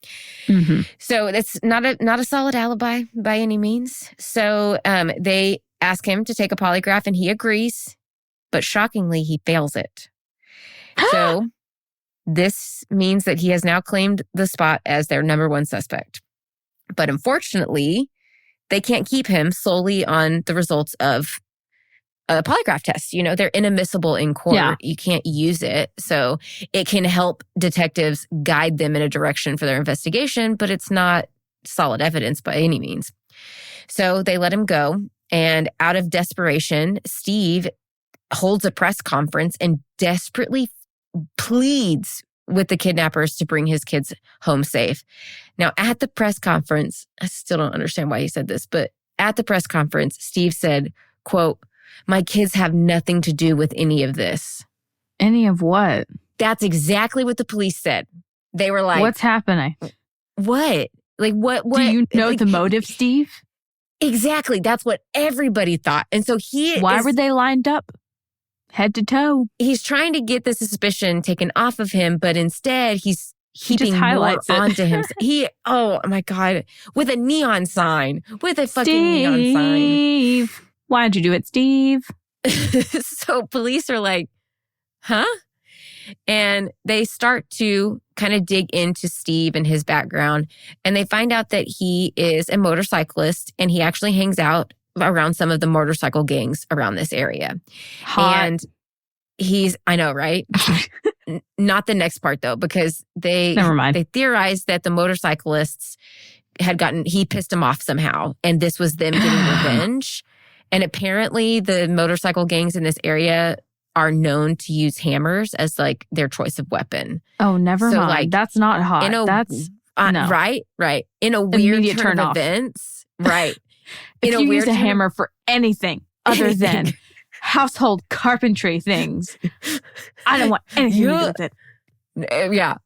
[SPEAKER 2] So it's not a solid alibi by any means. So they ask him to take a polygraph and he agrees, but shockingly, he fails it. So this means that he has now claimed the spot as their number one suspect. But unfortunately, they can't keep him solely on the results of a polygraph test. They're inadmissible in court. Yeah. You can't use it. So it can help detectives guide them in a direction for their investigation, but it's not solid evidence by any means. So they let him go. And out of desperation, Steve holds a press conference and desperately pleads with the kidnappers to bring his kids home safe. Now, at the press conference, I still don't understand why he said this, but at the press conference, Steve said, quote, "My kids have nothing to do with any of this."
[SPEAKER 3] Any of what?
[SPEAKER 2] That's exactly what the police said. They were like,
[SPEAKER 3] what's happening?
[SPEAKER 2] What? Like, what?
[SPEAKER 3] Do you know
[SPEAKER 2] like,
[SPEAKER 3] the motive, Steve?
[SPEAKER 2] Exactly. That's what everybody thought. And so
[SPEAKER 3] Why were they lined up? Head to toe.
[SPEAKER 2] He's trying to get the suspicion taken off of him, but instead he's heaping more
[SPEAKER 3] highlights it.
[SPEAKER 2] onto him. Oh my God, with a neon sign, with a fucking neon sign.
[SPEAKER 3] Steve, why'd you do it, Steve?
[SPEAKER 2] So police are like, huh? And they start to kind of dig into Steve and his background. And they find out that he is a motorcyclist and he actually hangs out around some of the motorcycle gangs around this area.
[SPEAKER 3] Hot.
[SPEAKER 2] And I know, right? Not the next part though, because
[SPEAKER 3] Never mind.
[SPEAKER 2] They theorized that the motorcyclists he pissed him off somehow. And this was them getting revenge. And apparently the motorcycle gangs in this area are known to use hammers as like their choice of weapon.
[SPEAKER 3] Oh, never mind.
[SPEAKER 2] Like,
[SPEAKER 3] that's not hot. That's no.
[SPEAKER 2] Right. In a weird
[SPEAKER 3] Immediate
[SPEAKER 2] turn of
[SPEAKER 3] off.
[SPEAKER 2] events. Right.
[SPEAKER 3] If you use a hammer for anything other than household carpentry things, I don't want anything to do with it.
[SPEAKER 2] Yeah.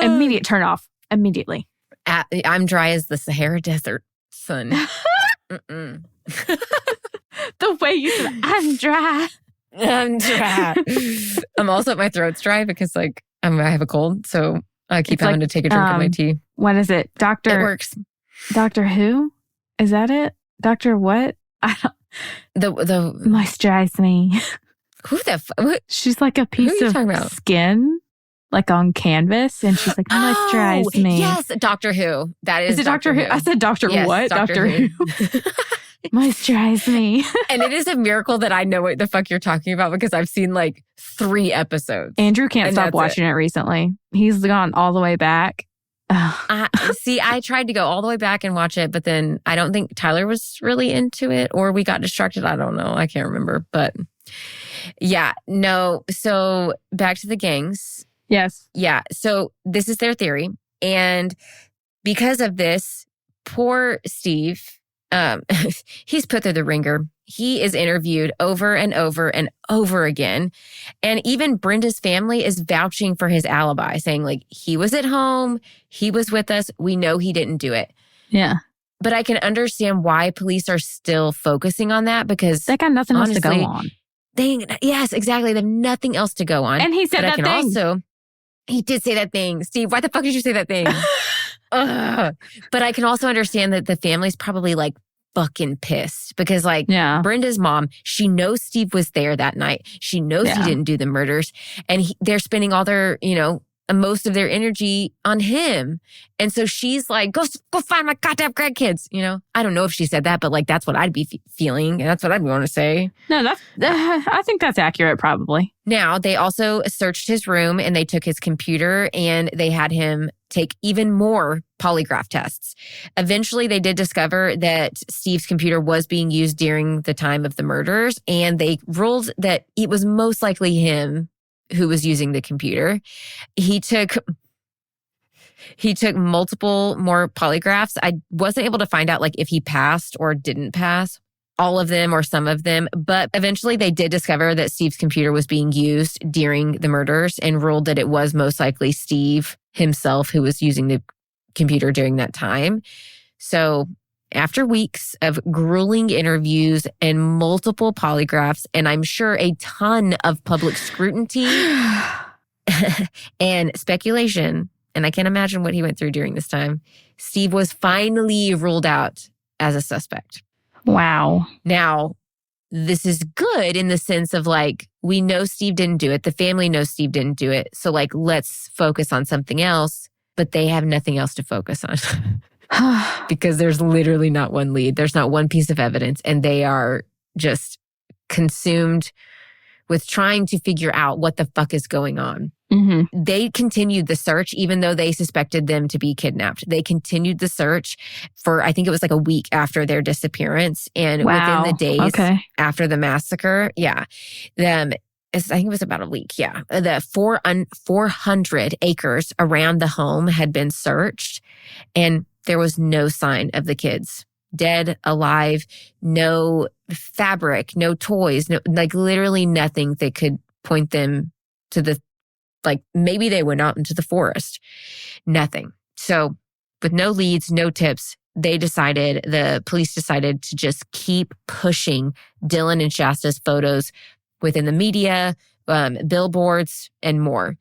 [SPEAKER 3] Immediate turn off. Immediately.
[SPEAKER 2] I'm dry as the Sahara Desert, son.
[SPEAKER 3] The way you said, I'm dry.
[SPEAKER 2] I'm dry. I'm also, my throat's dry because I have a cold. So I keep having to take a drink of my tea.
[SPEAKER 3] What is it?
[SPEAKER 2] It works.
[SPEAKER 3] Doctor who? Is that it? Doctor what? I don't.
[SPEAKER 2] The
[SPEAKER 3] Moisturize me.
[SPEAKER 2] Who the fuck?
[SPEAKER 3] She's like a piece of skin, like on canvas, and she's like, moisturize me.
[SPEAKER 2] Yes, Doctor Who. That is
[SPEAKER 3] it Doctor Who? I said Doctor
[SPEAKER 2] yes,
[SPEAKER 3] what? Doctor Who. Moisturize me.
[SPEAKER 2] And it is a miracle that I know what the fuck you're talking about because I've seen like 3 episodes.
[SPEAKER 3] Andrew can't stop watching it recently. He's gone all the way back.
[SPEAKER 2] I tried to go all the way back and watch it, but then I don't think Tyler was really into it or we got distracted. I don't know. I can't remember. But yeah, no. So back to the gangs.
[SPEAKER 3] Yes.
[SPEAKER 2] Yeah. So this is their theory. And because of this, poor Steve, he's put through the ringer. He is interviewed over and over and over again. And even Brenda's family is vouching for his alibi, saying like, he was at home, he was with us, we know he didn't do it.
[SPEAKER 3] Yeah.
[SPEAKER 2] But I can understand why police are still focusing on that because
[SPEAKER 3] they got nothing else to go on.
[SPEAKER 2] Yes, exactly. They have nothing else to go on.
[SPEAKER 3] And he said
[SPEAKER 2] he did say that thing. Steve, why the fuck did you say that thing? But I can also understand that the family's probably like fucking pissed because Brenda's mom, she knows Steve was there that night. She knows he didn't do the murders and they're spending all their, most of their energy on him. And so she's like, go find my goddamn grandkids. I don't know if she said that, but like, that's what I'd be feeling. And that's what I'd want to say.
[SPEAKER 3] No, I think that's accurate probably.
[SPEAKER 2] Now, they also searched his room and they took his computer and they had him take even more polygraph tests. Eventually, they did discover that Steve's computer was being used during the time of the murders and they ruled that it was most likely him who was using the computer. He took multiple more polygraphs. I wasn't able to find out like if he passed or didn't pass all of them or some of them, but eventually they did discover that Steve's computer was being used during the murders and ruled that it was most likely Steve himself who was using the computer during that time. So after weeks of grueling interviews and multiple polygraphs, and I'm sure a ton of public scrutiny and speculation, and I can't imagine what he went through during this time, Steve was finally ruled out as a suspect.
[SPEAKER 3] Wow.
[SPEAKER 2] Now, this is good in the sense of like, we know Steve didn't do it. The family knows Steve didn't do it. So like, let's focus on something else, but they have nothing else to focus on. Because there's literally not one lead. There's not one piece of evidence. And they are just consumed with trying to figure out what the fuck is going on.
[SPEAKER 3] Mm-hmm.
[SPEAKER 2] They continued the search, even though they suspected them to be kidnapped. They continued the search for, I think it was like a week after their disappearance. And within the days after the massacre, I think it was about a week. Yeah. The 400 acres around the home had been searched and there was no sign of the kids. dead, alive, no fabric, no toys, no, like literally nothing that could point them to the, like maybe they went out into the forest. Nothing. So with no leads, no tips, the police decided to just keep pushing Dillion and Shasta's photos within the media, billboards, and more.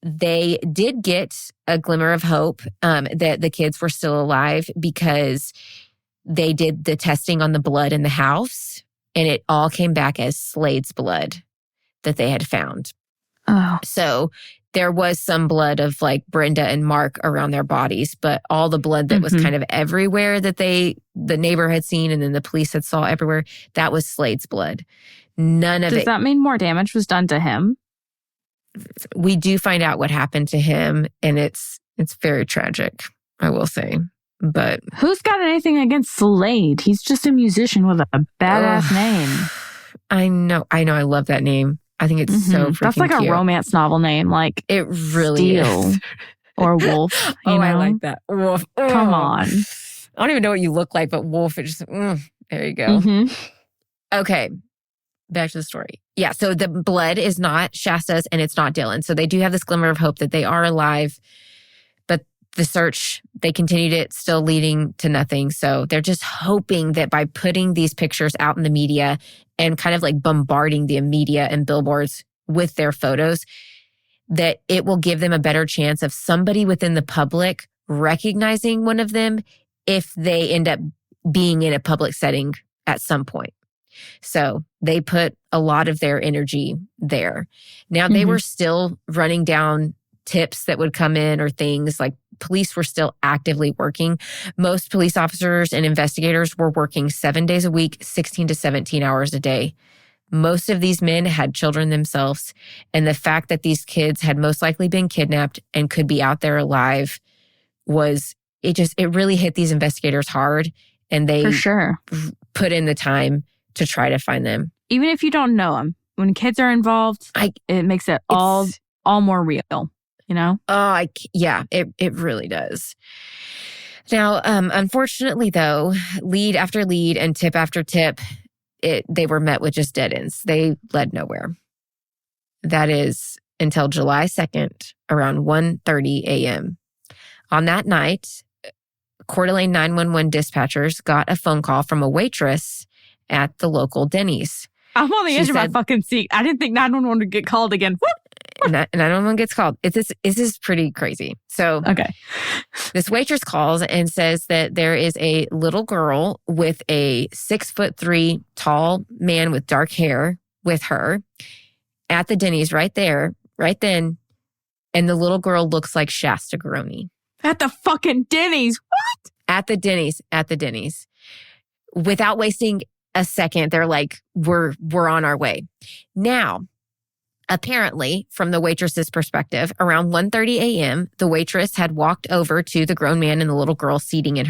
[SPEAKER 2] They did get a glimmer of hope that the kids were still alive because they did the testing on the blood in the house, and it all came back as Slade's blood that they had found.
[SPEAKER 3] Oh.
[SPEAKER 2] So there was some blood of like Brenda and Mark around their bodies, but all the blood that was kind of everywhere that the neighbor had seen and then the police had saw everywhere, that was Slade's blood. None of it.
[SPEAKER 3] Does that mean more damage was done to him?
[SPEAKER 2] We do find out what happened to him, and it's very tragic, I will say. But
[SPEAKER 3] who's got anything against Slade? He's just a musician with a badass name.
[SPEAKER 2] I know. I love that name. I think it's so freaking
[SPEAKER 3] That's like
[SPEAKER 2] cute.
[SPEAKER 3] a romance novel name, like
[SPEAKER 2] it really
[SPEAKER 3] Steel
[SPEAKER 2] is.
[SPEAKER 3] or Wolf. You know?
[SPEAKER 2] I like that. Wolf.
[SPEAKER 3] Come on.
[SPEAKER 2] I don't even know what you look like, but Wolf. It just there you go. Okay, back to the story. Yeah, so the blood is not Shasta's and it's not Dillion. So they do have this glimmer of hope that they are alive, but the search, they continued it, still leading to nothing. So they're just hoping that by putting these pictures out in the media and kind of like bombarding the media and billboards with their photos, that it will give them a better chance of somebody within the public recognizing one of them if they end up being in a public setting at some point. So they put a lot of their energy there. Now they were still running down tips that would come in or things like police were still actively working. Most police officers and investigators were working 7 days a week, 16 to 17 hours a day. Most of these men had children themselves. And the fact that these kids had most likely been kidnapped and could be out there alive it really hit these investigators hard. And they
[SPEAKER 3] For sure.
[SPEAKER 2] put in the time to try to find them.
[SPEAKER 3] Even if you don't know them, when kids are involved, it makes it all more real, you know?
[SPEAKER 2] It really does. Now, unfortunately, though, lead after lead and tip after tip, they were met with just dead ends. They led nowhere. That is until July 2nd, around 1:30 a.m. On that night, Coeur d'Alene 911 dispatchers got a phone call from a waitress at the local Denny's.
[SPEAKER 3] I'm on the edge of my fucking seat. I didn't think 911 would get called again.
[SPEAKER 2] 911 gets called. This is pretty crazy. So
[SPEAKER 3] okay,
[SPEAKER 2] this waitress calls and says that there is a little girl with a 6'3" tall man with dark hair with her at the Denny's right then. And the little girl looks like Shasta Groene.
[SPEAKER 3] At the fucking Denny's. What?
[SPEAKER 2] At the Denny's. Without wasting a second, they're like, we're on our way. Now, apparently, from the waitress's perspective, around 1:30 a.m., the waitress had walked over to the grown man and the little girl sitting at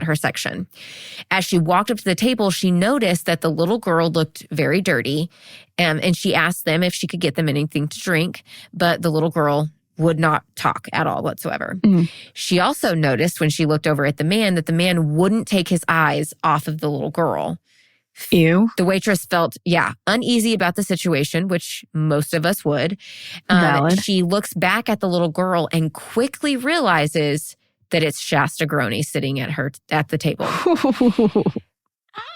[SPEAKER 2] her section. As she walked up to the table, she noticed that the little girl looked very dirty, and she asked them if she could get them anything to drink, but the little girl would not talk at all whatsoever. She also noticed when she looked over at the man that the man wouldn't take his eyes off of the little girl.
[SPEAKER 3] Ew.
[SPEAKER 2] The waitress felt, uneasy about the situation, which most of us would.
[SPEAKER 3] Valid.
[SPEAKER 2] She looks back at the little girl and quickly realizes that it's Shasta Groene sitting at the table.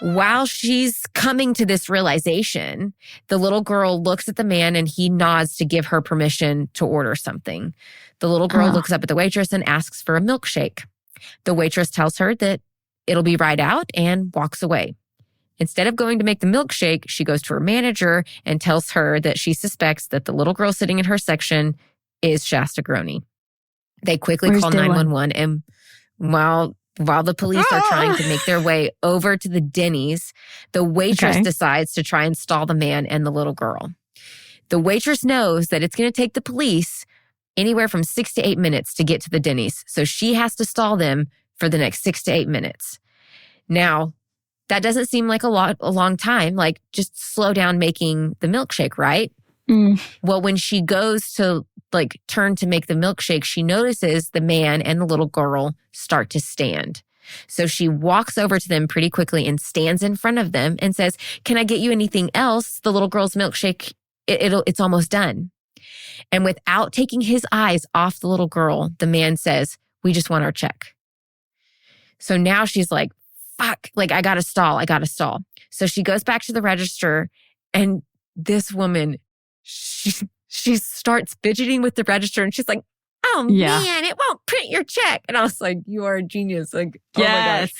[SPEAKER 2] While she's coming to this realization, the little girl looks at the man and he nods to give her permission to order something. The little girl looks up at the waitress and asks for a milkshake. The waitress tells her that it'll be right out and walks away. Instead of going to make the milkshake, she goes to her manager and tells her that she suspects that the little girl sitting in her section is Shasta Groene. They quickly call 911, and while the police are trying to make their way over to the Denny's, the waitress decides to try and stall the man and the little girl. The waitress knows that it's going to take the police anywhere from 6 to 8 minutes to get to the Denny's, so she has to stall them for the next 6 to 8 minutes. Now, that doesn't seem like a long time, like just slow down making the milkshake, right? Well, when she goes to turn to make the milkshake, she notices the man and the little girl start to stand. So she walks over to them pretty quickly and stands in front of them and says, "Can I get you anything else? The little girl's milkshake, it's almost done." And without taking his eyes off the little girl, the man says, "We just want our check." So now she's like, fuck, like I gotta stall. So she goes back to the register, and this woman, she starts fidgeting with the register, and she's like, "Oh man, it won't print your check." And I was like, "You are a genius." Like, oh my gosh.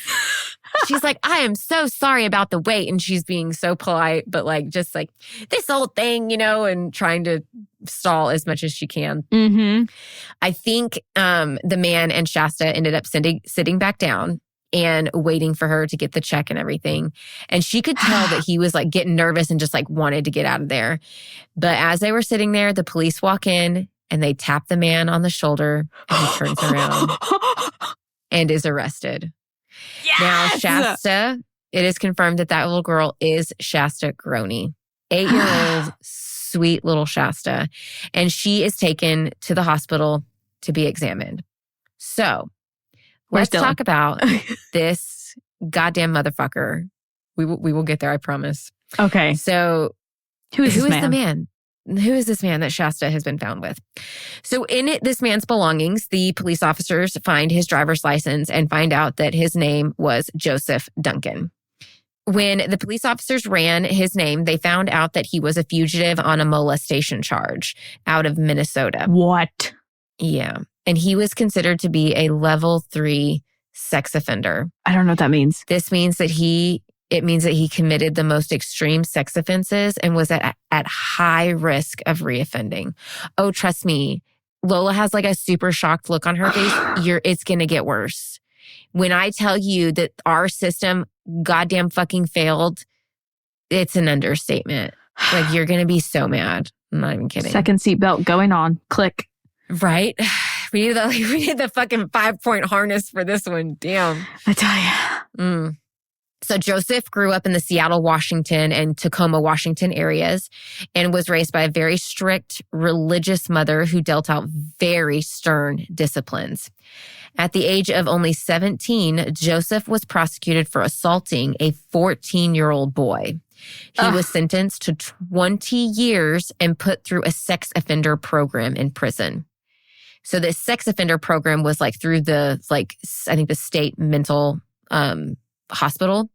[SPEAKER 2] She's like, "I am so sorry about the wait." And she's being so polite, but like, just like this old thing, and trying to stall as much as she can.
[SPEAKER 3] Mm-hmm.
[SPEAKER 2] I think the man and Shasta ended up sitting back down and waiting for her to get the check and everything. And she could tell that he was like getting nervous and just like wanted to get out of there. But as they were sitting there, the police walk in and they tap the man on the shoulder, and he turns around and is arrested.
[SPEAKER 3] Yes!
[SPEAKER 2] Now, Shasta, it is confirmed that little girl is Shasta Groene, 8-year-old sweet little Shasta. And she is taken to the hospital to be examined. So let's talk about this goddamn motherfucker. We will get there, I promise.
[SPEAKER 3] Okay.
[SPEAKER 2] So
[SPEAKER 3] who is
[SPEAKER 2] the man? Who is this man that Shasta has been found with? So in this man's belongings, the police officers find his driver's license and find out that his name was Joseph Duncan. When the police officers ran his name, they found out that he was a fugitive on a molestation charge out of Minnesota.
[SPEAKER 3] What?
[SPEAKER 2] Yeah. And he was considered to be a level 3 sex offender.
[SPEAKER 3] I don't know what that means.
[SPEAKER 2] This means that he committed the most extreme sex offenses and was at high risk of reoffending. Oh, trust me, Lola has like a super shocked look on her face. It's going to get worse. When I tell you that our system goddamn fucking failed, it's an understatement. Like, you're going to be so mad. I'm not even kidding.
[SPEAKER 3] Second seatbelt going on. Click.
[SPEAKER 2] Right? We need the fucking 5-point harness for this one. Damn.
[SPEAKER 3] I tell you.
[SPEAKER 2] So Joseph grew up in the Seattle, Washington and Tacoma, Washington areas and was raised by a very strict religious mother who dealt out very stern disciplines. At the age of only 17, Joseph was prosecuted for assaulting a 14-year-old boy. He was sentenced to 20 years and put through a sex offender program in prison. So this sex offender program was like through the state mental hospital.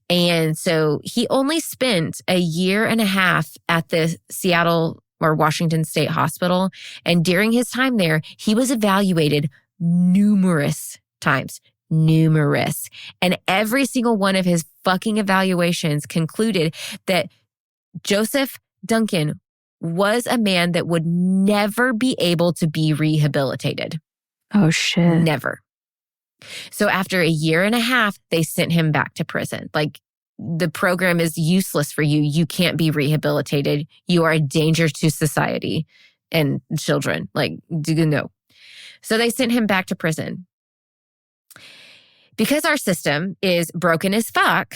[SPEAKER 2] And so he only spent a year and a half at the Seattle or Washington State Hospital. And during his time there, he was evaluated numerous times. And every single one of his fucking evaluations concluded that Joseph Duncan was a man that would never be able to be rehabilitated.
[SPEAKER 3] Oh, shit.
[SPEAKER 2] Never. So after a year and a half, they sent him back to prison. Like, the program is useless for you. You can't be rehabilitated. You are a danger to society and children. Like, no. So they sent him back to prison. Because our system is broken as fuck,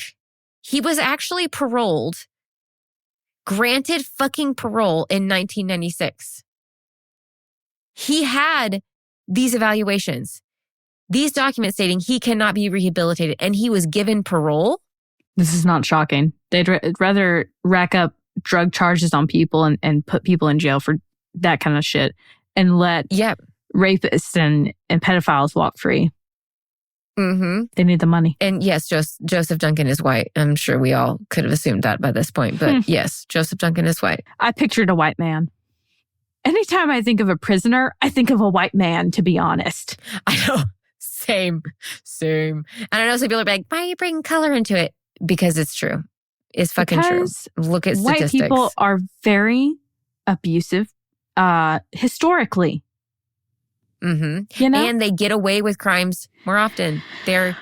[SPEAKER 2] he was actually paroled, granted fucking parole in 1996. He had these evaluations, these documents stating he cannot be rehabilitated, and he was given parole.
[SPEAKER 3] This is not shocking. They'd rather rack up drug charges on people and put people in jail for that kind of shit and let rapists and pedophiles walk free.
[SPEAKER 2] Mm-hmm.
[SPEAKER 3] They need the money.
[SPEAKER 2] And yes, Joseph Duncan is white. I'm sure we all could have assumed that by this point. But yes, Joseph Duncan is white.
[SPEAKER 3] I pictured a white man. Anytime I think of a prisoner, I think of a white man, to be honest.
[SPEAKER 2] I know. Same. And I know some people are like, why are you bringing color into it? Because it's true. It's fucking true. Look at statistics.
[SPEAKER 3] White people are very abusive historically.
[SPEAKER 2] Mm-hmm.
[SPEAKER 3] You know?
[SPEAKER 2] And they get away with crimes more often. They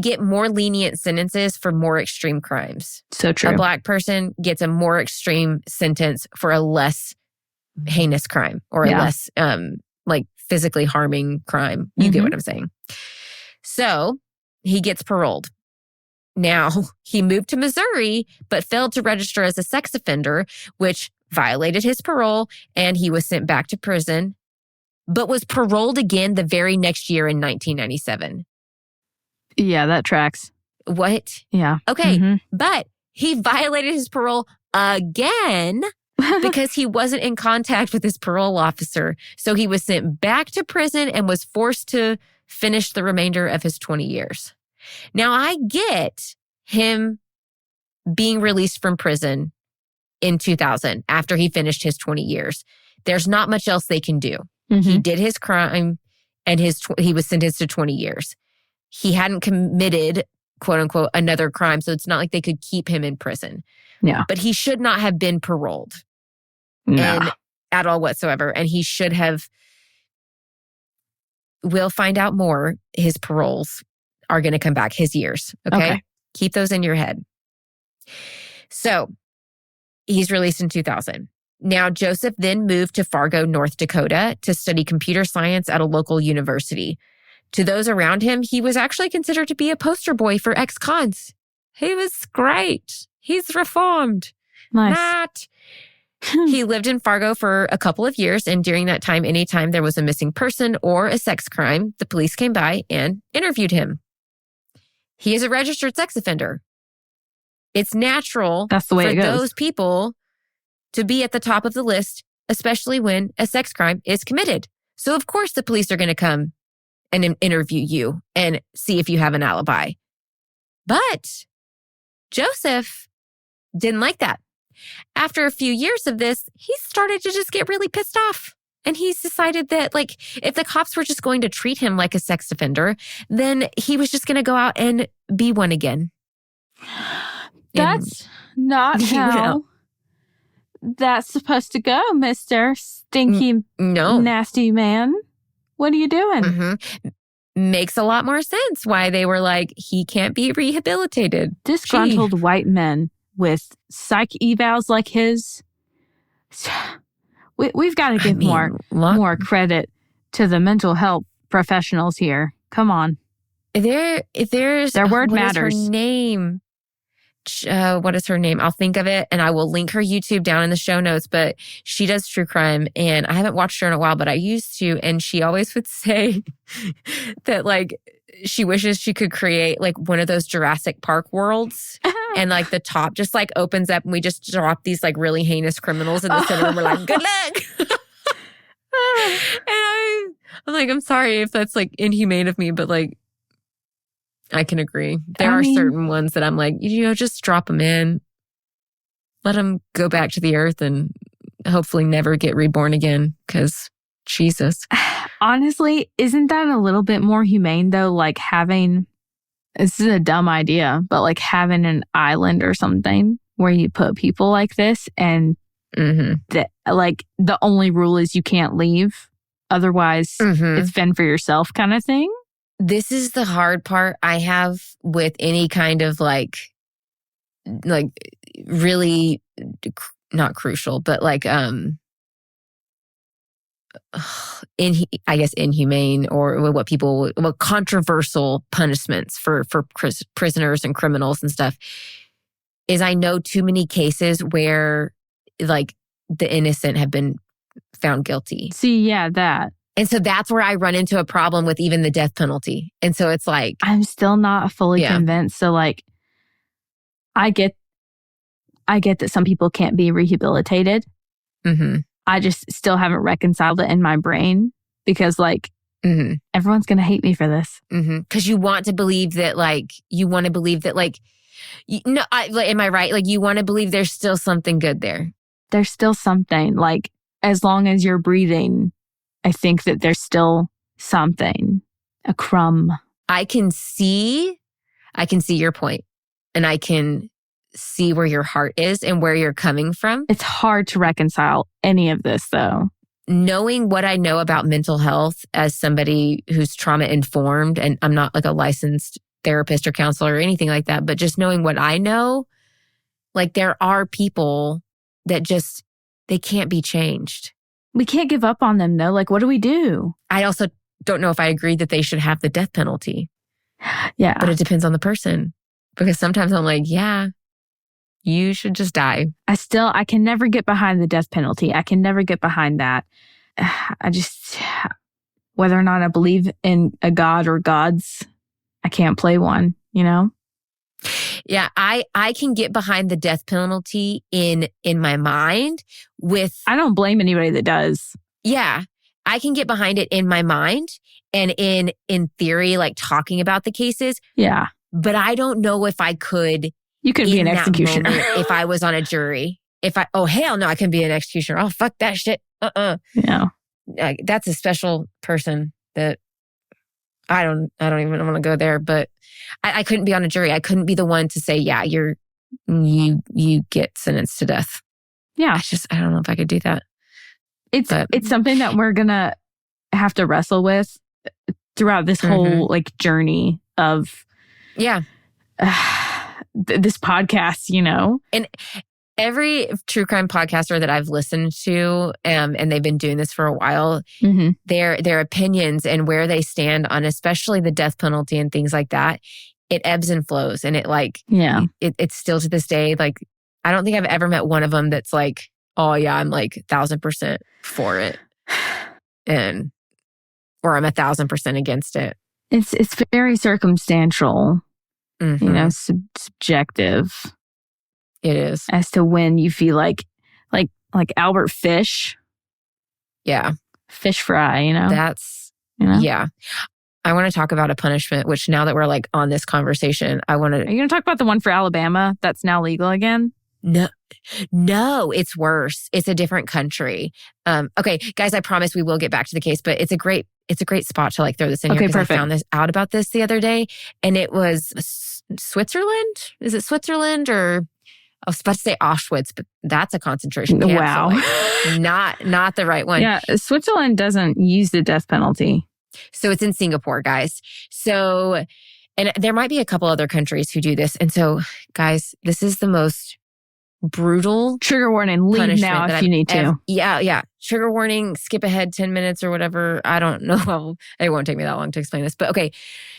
[SPEAKER 2] get more lenient sentences for more extreme crimes.
[SPEAKER 3] So true.
[SPEAKER 2] A Black person gets a more extreme sentence for a less heinous crime or a less physically harming crime. You get what I'm saying? So he gets paroled. Now, he moved to Missouri, but failed to register as a sex offender, which violated his parole, and he was sent back to prison. but was paroled again the very next year in 1997.
[SPEAKER 3] Yeah, that tracks.
[SPEAKER 2] What?
[SPEAKER 3] Yeah.
[SPEAKER 2] Okay, but he violated his parole again because he wasn't in contact with his parole officer. So he was sent back to prison and was forced to finish the remainder of his 20 years. Now, I get him being released from prison in 2000 after he finished his 20 years. There's not much else they can do. He did his crime and he was sentenced to 20 years. He hadn't committed, quote unquote, another crime. So it's not like they could keep him in prison.
[SPEAKER 3] Yeah.
[SPEAKER 2] But he should not have been paroled at all whatsoever. And he should have, we'll find out more. His paroles are going to come back, his years. Okay? Keep those in your head. So he's released in 2000. Now, Joseph then moved to Fargo, North Dakota to study computer science at a local university. To those around him, he was actually considered to be a poster boy for ex-cons. He was great. He's reformed.
[SPEAKER 3] Nice.
[SPEAKER 2] Not. He lived in Fargo for a couple of years, and during that time, anytime there was a missing person or a sex crime, the police came by and interviewed him. He is a registered sex offender. It's natural
[SPEAKER 3] That's the way
[SPEAKER 2] for
[SPEAKER 3] it goes.
[SPEAKER 2] those people to be at the top of the list, especially when a sex crime is committed. So of course the police are going to come and interview you and see if you have an alibi. But Joseph didn't like that. After a few years of this, he started to just get really pissed off. And he's decided that, like, if the cops were just going to treat him like a sex offender, then he was just going to go out and be one again.
[SPEAKER 3] That's not how that's supposed to go, Mr. Stinky Nasty Man. What are you doing?
[SPEAKER 2] Makes a lot more sense why they were like, he can't be rehabilitated.
[SPEAKER 3] Disgruntled white men with psych evals like his. We've got to give more credit to the mental health professionals here. Come on.
[SPEAKER 2] Their word
[SPEAKER 3] matters.
[SPEAKER 2] Is her name? What is her name? I'll think of it and I will link her YouTube down in the show notes, but she does true crime and I haven't watched her in a while, but I used to. And she always would say that, like, she wishes she could create like one of those Jurassic Park worlds and like the top just like opens up and we just drop these like really heinous criminals in the center and we're like, good luck. And I'm like, I'm sorry if that's like inhumane of me, but like, I can agree. There are certain ones that I'm like, just drop them in. Let them go back to the earth and hopefully never get reborn again because Jesus.
[SPEAKER 3] Honestly, isn't that a little bit more humane though? Like having, this is a dumb idea, but like having an island or something where you put people like this and like the only rule is you can't leave. Otherwise, it's fend for yourself kind of thing.
[SPEAKER 2] This is the hard part I have with any kind of like really not crucial, but like, I guess inhumane or what controversial punishments for prisoners and criminals and stuff is I know too many cases where like the innocent have been found guilty.
[SPEAKER 3] See, yeah, that.
[SPEAKER 2] And so that's where I run into a problem with even the death penalty. And so it's like,
[SPEAKER 3] I'm still not fully convinced. So like, I get that some people can't be rehabilitated. I just still haven't reconciled it in my brain because like, everyone's going to hate me for this.
[SPEAKER 2] Because you want to believe that am I right? Like you want to believe there's still something good there.
[SPEAKER 3] There's still something, like as long as you're breathing, I think that there's still something, a crumb.
[SPEAKER 2] I can see your point, and I can see where your heart is and where you're coming from.
[SPEAKER 3] It's hard to reconcile any of this though.
[SPEAKER 2] Knowing what I know about mental health as somebody who's trauma informed, and I'm not like a licensed therapist or counselor or anything like that, but just knowing what I know, like there are people that just, they can't be changed.
[SPEAKER 3] We can't give up on them though. Like, what do we do?
[SPEAKER 2] I also don't know if I agree that they should have the death penalty.
[SPEAKER 3] Yeah.
[SPEAKER 2] But it depends on the person. Because sometimes I'm like, yeah, you should just die. I
[SPEAKER 3] can never get behind the death penalty. I can never get behind that. I just, whether or not I believe in a God or gods, I can't play one, you know?
[SPEAKER 7] Yeah, I can get behind the death penalty in my mind with...
[SPEAKER 3] I don't blame anybody that does.
[SPEAKER 7] Yeah, I can get behind it in my mind and in theory, like talking about the cases.
[SPEAKER 3] Yeah.
[SPEAKER 7] But I don't know if I could...
[SPEAKER 3] You could be an executioner.
[SPEAKER 7] If I was on a jury. Oh, hell no, I can be an executioner. Oh, fuck that shit.
[SPEAKER 3] Yeah.
[SPEAKER 7] That's a special person that I don't even want to go there, but I couldn't be on a jury. I couldn't be the one to say, yeah, you get sentenced to death.
[SPEAKER 3] Yeah.
[SPEAKER 7] I don't know if I could do that.
[SPEAKER 3] It's something that we're going to have to wrestle with throughout this whole like journey of this podcast, you know?
[SPEAKER 7] And every true crime podcaster that I've listened to, and they've been doing this for a while, their opinions and where they stand on especially the death penalty and things like that, it ebbs and flows. And it's still to this day, like, I don't think I've ever met one of them that's like, oh yeah, I'm like 1,000% for it. Or I'm 1,000% against it.
[SPEAKER 3] It's very circumstantial, you know, subjective.
[SPEAKER 7] It is.
[SPEAKER 3] As to when you feel like Albert Fish.
[SPEAKER 7] Yeah.
[SPEAKER 3] Fish fry, you know?
[SPEAKER 7] That's, yeah. I want to talk about a punishment, which now that we're like on this conversation, I want to...
[SPEAKER 3] Are you going to talk about the one for Alabama that's now legal again?
[SPEAKER 7] No, it's worse. It's a different country. Okay, guys, I promise we will get back to the case, but it's a great spot to like throw this in here. Because I found this out about this the other day, and it was Switzerland. Is it Switzerland or... I was about to say Auschwitz, but that's a concentration camp.
[SPEAKER 3] Wow.
[SPEAKER 7] So like, not the right one.
[SPEAKER 3] Yeah, Switzerland doesn't use the death penalty.
[SPEAKER 7] So it's in Singapore, guys. So, and there might be a couple other countries who do this. And so, guys, this is the most brutal...
[SPEAKER 3] Trigger warning, leave now if you need to.
[SPEAKER 7] Yeah. Trigger warning, skip ahead 10 minutes or whatever. I don't know. It won't take me that long to explain this. But okay,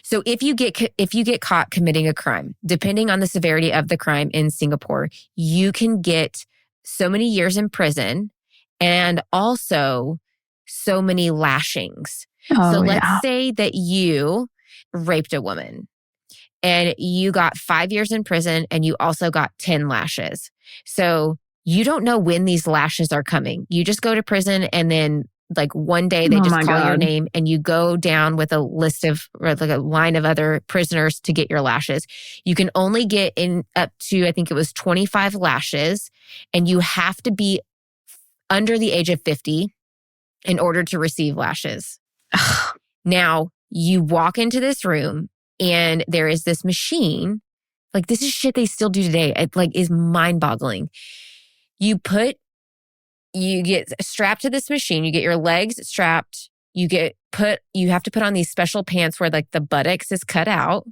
[SPEAKER 7] so if you get caught committing a crime, depending on the severity of the crime in Singapore, you can get so many years in prison and also so many lashings. So let's say that you raped a woman and you got 5 years in prison and you also got 10 lashes. So you don't know when these lashes are coming. You just go to prison and then like one day they just call your name and you go down with a list of, or like a line of other prisoners to get your lashes. You can only get in up to, I think it was 25 lashes, and you have to be under the age of 50 in order to receive lashes. Now, you walk into this room and there is this machine. Like, this is shit they still do today. It like is mind-boggling. You get strapped to this machine. You get your legs strapped. You have to put on these special pants where like the buttocks is cut out.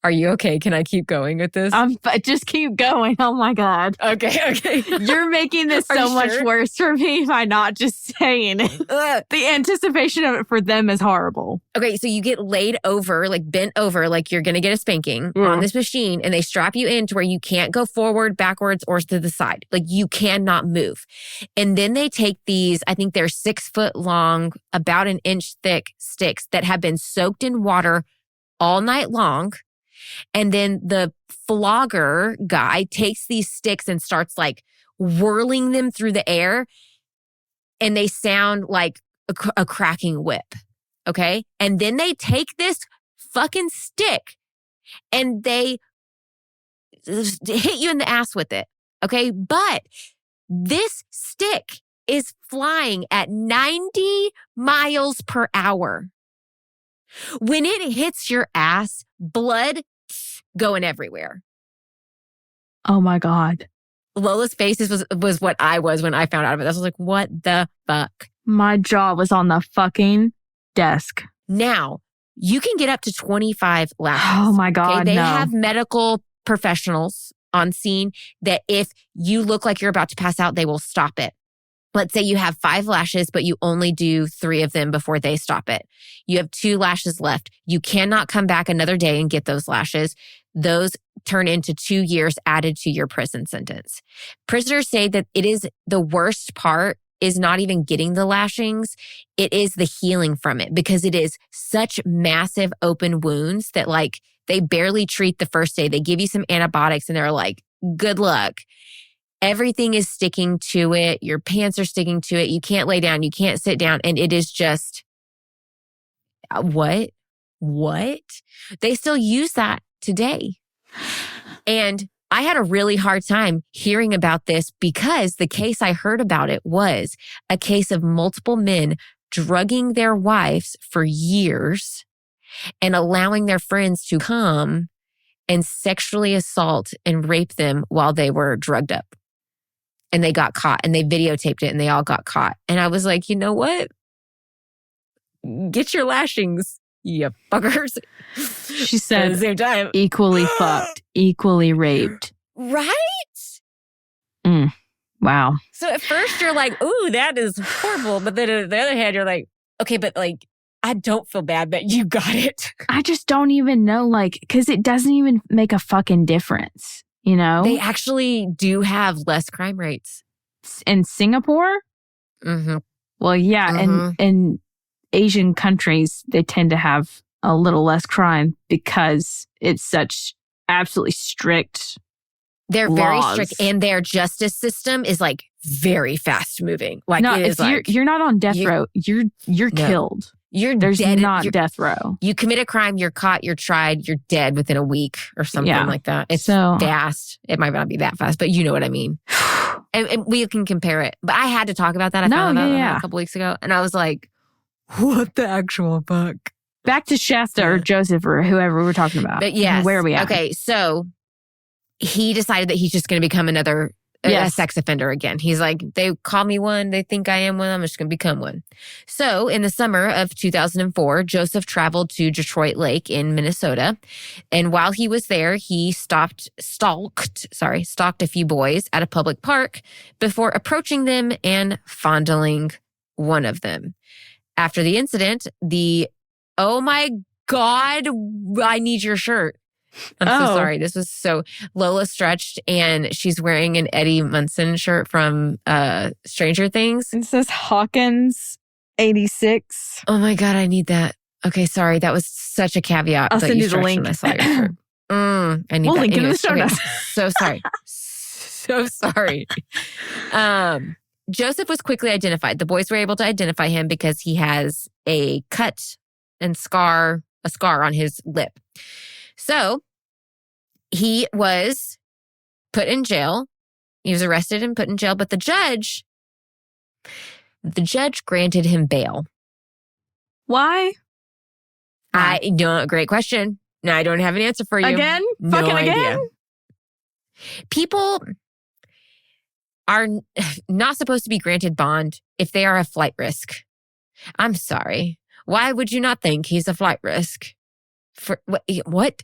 [SPEAKER 7] Are you okay? Can I keep going with this?
[SPEAKER 3] Just keep going. Oh my God.
[SPEAKER 7] Okay.
[SPEAKER 3] You're making this so much worse for me by not just saying it. The anticipation of it for them is horrible.
[SPEAKER 7] Okay, so you get laid over, like bent over, like you're going to get a spanking on this machine, and they strap you in to where you can't go forward, backwards, or to the side. Like you cannot move. And then they take these, I think they're 6 foot long, about an inch thick sticks that have been soaked in water all night long. And then the flogger guy takes these sticks and starts like whirling them through the air, and they sound like a cracking whip. Okay. And then they take this fucking stick and they hit you in the ass with it. Okay. But this stick is flying at 90 miles per hour. When it hits your ass, blood going everywhere.
[SPEAKER 3] Oh my God.
[SPEAKER 7] Lola's face was what I was when I found out of it. I was like, what the fuck?
[SPEAKER 3] My jaw was on the fucking desk.
[SPEAKER 7] Now, you can get up to 25 lashes.
[SPEAKER 3] Oh my God,
[SPEAKER 7] okay? They have medical professionals on scene that if you look like you're about to pass out, they will stop it. Let's say you have 5 lashes, but you only do 3 of them before they stop it. You have 2 lashes left. You cannot come back another day and get those lashes. Those turn into 2 years added to your prison sentence. Prisoners say that it is the worst part is not even getting the lashings. It is the healing from it, because it is such massive open wounds that like they barely treat the first day. They give you some antibiotics and they're like, good luck. Everything is sticking to it. Your pants are sticking to it. You can't lay down. You can't sit down. And it is just, what? They still use that today. And I had a really hard time hearing about this because the case I heard about it was a case of multiple men drugging their wives for years and allowing their friends to come and sexually assault and rape them while they were drugged up. And they got caught and they videotaped it and they all got caught. And I was like, you know what? Get your lashings, you fuckers.
[SPEAKER 3] She said,
[SPEAKER 7] at the same time,
[SPEAKER 3] equally fucked, equally raped.
[SPEAKER 7] Right?
[SPEAKER 3] Wow.
[SPEAKER 7] So at first you're like, ooh, that is horrible. But then on the other hand, you're like, okay, but like, I don't feel bad that you got it.
[SPEAKER 3] I just don't even know, like, because it doesn't even make a fucking difference, you know?
[SPEAKER 7] They actually do have less crime rates.
[SPEAKER 3] In Singapore?
[SPEAKER 7] Mm-hmm.
[SPEAKER 3] Well, yeah. And in Asian countries, they tend to have a little less crime because it's such absolutely strict.
[SPEAKER 7] They're
[SPEAKER 3] laws.
[SPEAKER 7] very strict, and their justice system is like very fast moving. Like,
[SPEAKER 3] no,
[SPEAKER 7] it is
[SPEAKER 3] if
[SPEAKER 7] like,
[SPEAKER 3] you're not on death row, you're
[SPEAKER 7] No.
[SPEAKER 3] killed. There's
[SPEAKER 7] dead.
[SPEAKER 3] not death row.
[SPEAKER 7] You commit a crime, you're caught, you're tried, you're dead within a week or something like that. It's
[SPEAKER 3] So-
[SPEAKER 7] fast. It might not be that fast, but you know what I mean. and we can compare it. But I had to talk about that. I found out a couple weeks ago, and I was like, what the actual fuck?
[SPEAKER 3] Back to Shasta or Joseph or whoever we're talking about.
[SPEAKER 7] But yes.
[SPEAKER 3] Where are we at?
[SPEAKER 7] Okay, so he decided that he's just going to become another a sex offender again. He's like, they call me one. They think I am one. I'm just going to become one. So in the summer of 2004, Joseph traveled to Detroit Lake in Minnesota. And while he was there, he stalked a few boys at a public park before approaching them and fondling one of them. After the incident, oh my God, I need your shirt. I'm so sorry. This was Lola stretched and she's wearing an Eddie Munson shirt from Stranger Things.
[SPEAKER 3] It says Hawkins 86.
[SPEAKER 7] Oh my God, I need that. Okay, sorry. That was such a caviat.
[SPEAKER 3] I'll send you the link.
[SPEAKER 7] I saw your shirt. I need
[SPEAKER 3] we'll
[SPEAKER 7] that.
[SPEAKER 3] link it in the
[SPEAKER 7] Anyways,
[SPEAKER 3] show notes.
[SPEAKER 7] So sorry. So sorry. Joseph was quickly identified. The boys were able to identify him because he has a cut and a scar on his lip. So he was put in jail. He was arrested and put in jail, but the judge granted him bail.
[SPEAKER 3] Why?
[SPEAKER 7] Great question. No, I don't have an answer for you.
[SPEAKER 3] Again?
[SPEAKER 7] No
[SPEAKER 3] Fucking
[SPEAKER 7] idea.
[SPEAKER 3] again?
[SPEAKER 7] People are not supposed to be granted bond if they are a flight risk. I'm sorry. Why would you not think he's a flight risk? For what?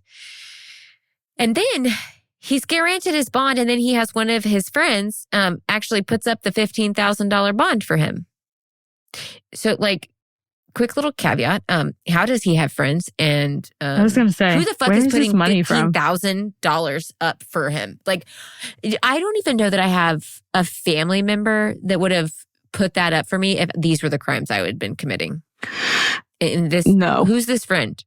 [SPEAKER 7] And then he's granted his bond, and then he has one of his friends actually puts up the $15,000 bond for him. So, like, quick little caveat: how does he have friends? And
[SPEAKER 3] I was going to say,
[SPEAKER 7] who the fuck
[SPEAKER 3] where
[SPEAKER 7] is
[SPEAKER 3] this
[SPEAKER 7] putting
[SPEAKER 3] money from?
[SPEAKER 7] $15,000 up for him? Like, I don't even know that I have a family member that would have put that up for me if these were the crimes I would have been committing.
[SPEAKER 3] No.
[SPEAKER 7] Who's this friend?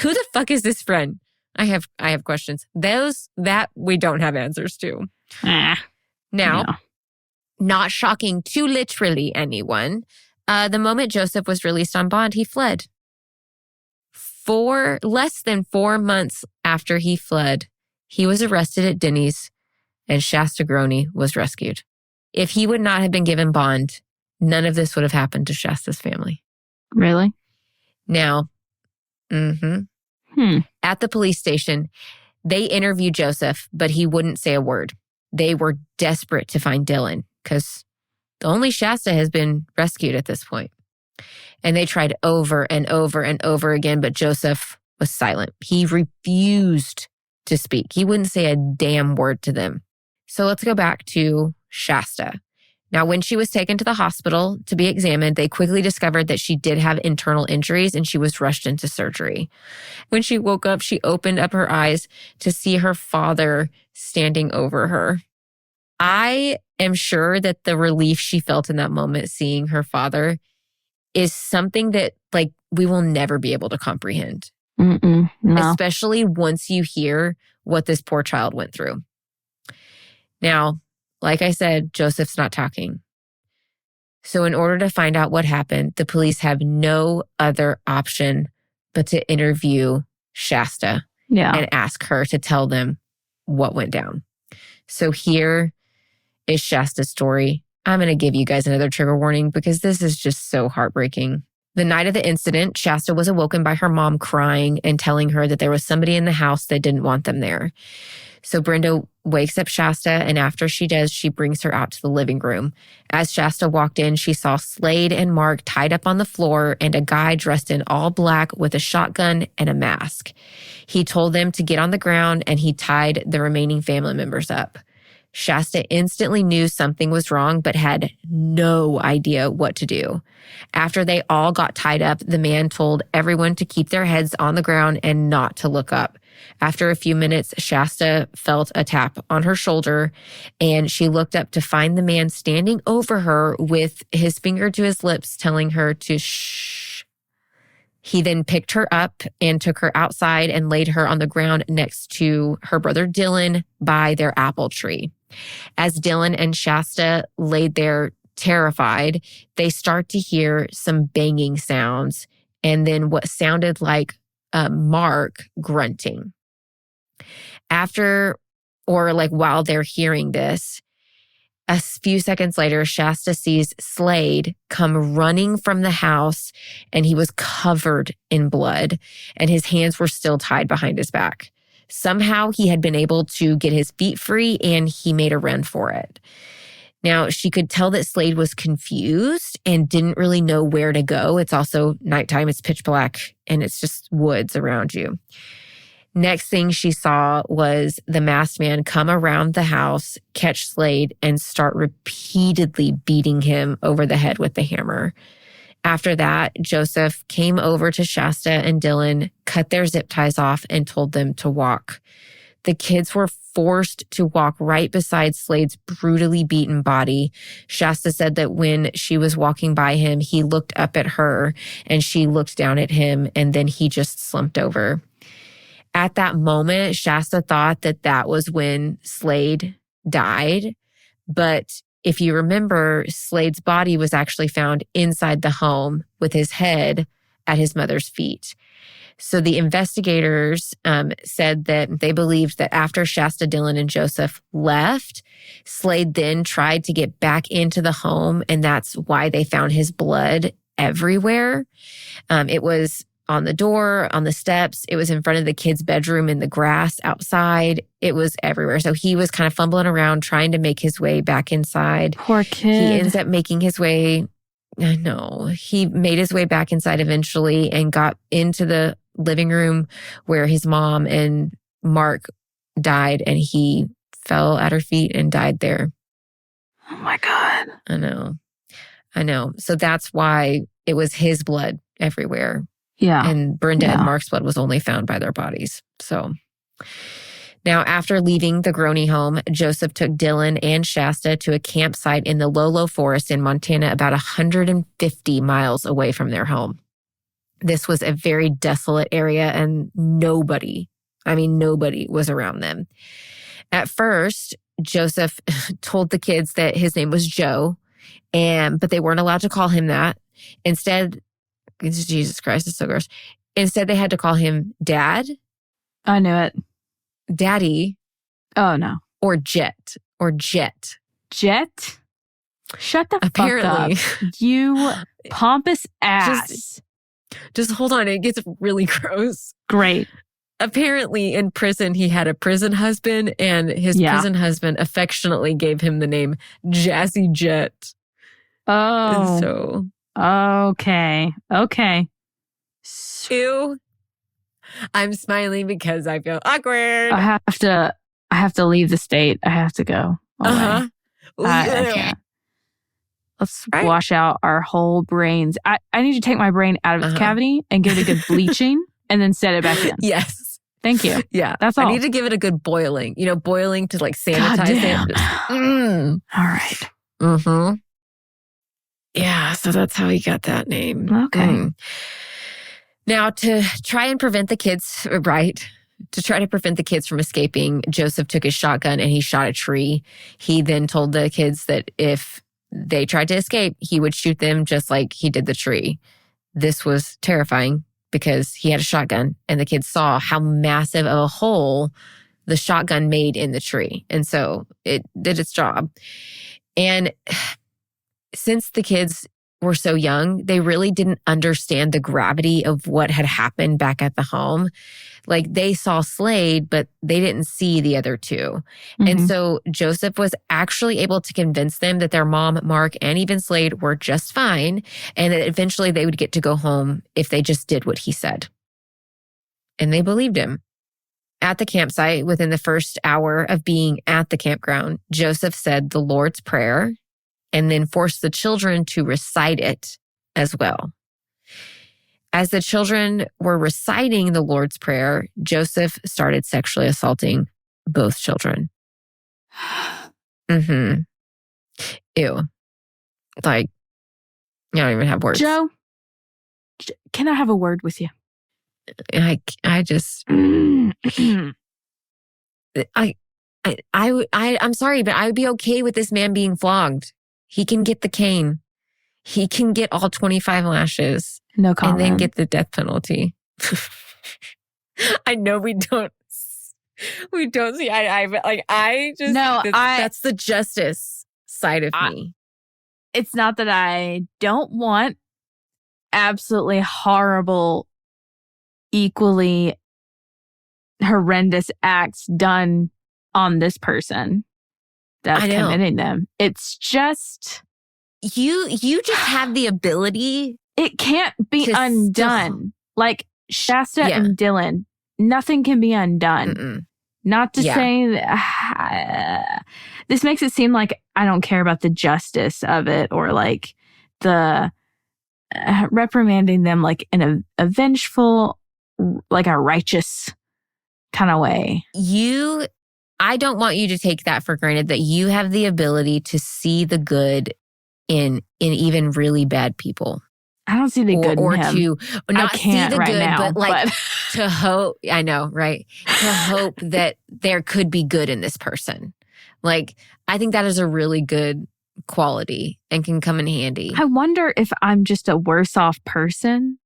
[SPEAKER 7] Who the fuck is this friend? I have questions. Those that we don't have answers to. Now, not shocking to literally anyone, the moment Joseph was released on bond, he fled. Less than 4 months after he fled, he was arrested at Denny's and Shasta Groene was rescued. If he would not have been given bond, none of this would have happened to Shasta's family.
[SPEAKER 3] Really?
[SPEAKER 7] Now, at the police station, they interviewed Joseph, but he wouldn't say a word. They were desperate to find Dillion because only Shasta has been rescued at this point. And they tried over and over and over again, but Joseph was silent. He refused to speak. He wouldn't say a damn word to them. So let's go back to Shasta. Now, when she was taken to the hospital to be examined, they quickly discovered that she did have internal injuries and she was rushed into surgery. When she woke up, she opened up her eyes to see her father standing over her. I am sure that the relief she felt in that moment seeing her father is something that like we will never be able to comprehend.
[SPEAKER 3] No.
[SPEAKER 7] Especially once you hear what this poor child went through. Now, like I said, Joseph's not talking. So in order to find out what happened, the police have no other option but to interview Shasta and ask her to tell them what went down. So here is Shasta's story. I'm going to give you guys another trigger warning because this is just so heartbreaking. The night of the incident, Shasta was awoken by her mom crying and telling her that there was somebody in the house that didn't want them there. So Brenda wakes up Shasta, and after she does, she brings her out to the living room. As Shasta walked in, she saw Slade and Mark tied up on the floor and a guy dressed in all black with a shotgun and a mask. He told them to get on the ground, and he tied the remaining family members up. Shasta instantly knew something was wrong, but had no idea what to do. After they all got tied up, the man told everyone to keep their heads on the ground and not to look up. After a few minutes, Shasta felt a tap on her shoulder, and she looked up to find the man standing over her with his finger to his lips, telling her to shh. He then picked her up and took her outside and laid her on the ground next to her brother Dillion by their apple tree. As Dillion and Shasta laid there terrified, they start to hear some banging sounds and then what sounded like Mark grunting. While they're hearing this, a few seconds later, Shasta sees Slade come running from the house, and he was covered in blood, and his hands were still tied behind his back. Somehow he had been able to get his feet free, and he made a run for it. Now, she could tell that Slade was confused and didn't really know where to go. It's also nighttime, it's pitch black, and it's just woods around you. Next thing she saw was the masked man come around the house, catch Slade, and start repeatedly beating him over the head with the hammer. After that, Joseph came over to Shasta and Dillion, cut their zip ties off, and told them to walk. The kids were forced to walk right beside Slade's brutally beaten body. Shasta said that when she was walking by him, he looked up at her and she looked down at him, and then he just slumped over. At that moment, Shasta thought that that was when Slade died. But if you remember, Slade's body was actually found inside the home with his head at his mother's feet. So the investigators said that they believed that after Shasta, Dillion, and Joseph left, Slade then tried to get back into the home, and that's why they found his blood everywhere. It was on the door, on the steps. It was in front of the kid's bedroom, in the grass outside. It was everywhere. So he was kind of fumbling around trying to make his way back inside.
[SPEAKER 3] Poor kid.
[SPEAKER 7] He ends up making his way. He made his way back inside eventually and got into the living room where his mom and Mark died, and he fell at her feet and died there.
[SPEAKER 3] Oh my God.
[SPEAKER 7] I know. So that's why it was his blood everywhere.
[SPEAKER 3] Yeah.
[SPEAKER 7] And Brenda and Mark's blood was only found by their bodies. So now, after leaving the Gronene home, Joseph took Dillion and Shasta to a campsite in the Lola forest in Montana, about 150 miles away from their home. This was a very desolate area, and nobody was around them. At first, Joseph told the kids that his name was Joe, but they weren't allowed to call him that. Instead, Jesus Christ, it's so gross. Instead, they had to call him Dad.
[SPEAKER 3] I knew it.
[SPEAKER 7] Daddy.
[SPEAKER 3] Oh, no.
[SPEAKER 7] Or Jet.
[SPEAKER 3] Jet? Shut the fuck up. You pompous ass.
[SPEAKER 7] Just hold on. It gets really gross.
[SPEAKER 3] Great.
[SPEAKER 7] Apparently, in prison, he had a prison husband, and his prison husband affectionately gave him the name Jazzy Jet.
[SPEAKER 3] Oh.
[SPEAKER 7] So.
[SPEAKER 3] Okay.
[SPEAKER 7] Ew. I'm smiling because I feel awkward.
[SPEAKER 3] I have to leave the state. I have to go. I can't. Let's wash out our whole brains. I need to take my brain out of its cavity and give it a good bleaching and then set it back in.
[SPEAKER 7] Yes.
[SPEAKER 3] Thank you.
[SPEAKER 7] Yeah.
[SPEAKER 3] That's all.
[SPEAKER 7] I need to give it a good boiling. Boiling to like sanitize it.
[SPEAKER 3] All right.
[SPEAKER 7] Mm-hmm. Yeah, so that's how he got that name.
[SPEAKER 3] Okay.
[SPEAKER 7] Now, to try and prevent the kids, to try to prevent the kids from escaping, Joseph took his shotgun and he shot a tree. He then told the kids that if they tried to escape, he would shoot them just like he did the tree. This was terrifying because he had a shotgun and the kids saw how massive of a hole the shotgun made in the tree. And so it did its job. And since the kids were so young, they really didn't understand the gravity of what had happened back at the home. Like they saw Slade, but they didn't see the other two. And so Joseph was actually able to convince them that their mom, Mark, and even Slade were just fine, and that eventually they would get to go home if they just did what he said. And they believed him. At the campsite, within the first hour of being at the campground, Joseph said the Lord's Prayer and then forced the children to recite it as well. As the children were reciting the Lord's Prayer, Joseph started sexually assaulting both children. Ew. Like, I don't even have words.
[SPEAKER 3] Joe, can I have a word with you?
[SPEAKER 7] I just... I'm sorry, but I would be okay with this man being flogged. He can get the cane. He can get all 25 lashes.
[SPEAKER 3] No comment.
[SPEAKER 7] And then get the death penalty. I know we don't see eye to eye, but like that's the justice side of me.
[SPEAKER 3] It's not that I don't want absolutely horrible, equally horrendous acts done on this person that's committing them. It's just
[SPEAKER 7] you just have the ability.
[SPEAKER 3] It can't be undone. Like Shasta and Dillion, nothing can be undone. Not to say that this makes it seem like I don't care about the justice of it or like the reprimanding them like in a vengeful, like a righteous kind of way. I don't want you to take that for granted that you have the ability to see the good in even really bad people. I don't see the good in him.
[SPEAKER 7] To not
[SPEAKER 3] I can't
[SPEAKER 7] see the
[SPEAKER 3] right
[SPEAKER 7] good,
[SPEAKER 3] now,
[SPEAKER 7] but like to hope. I know, right? To hope that there could be good in this person. Like, I think that is a really good quality and can come in handy.
[SPEAKER 3] I wonder if I'm just a worse off person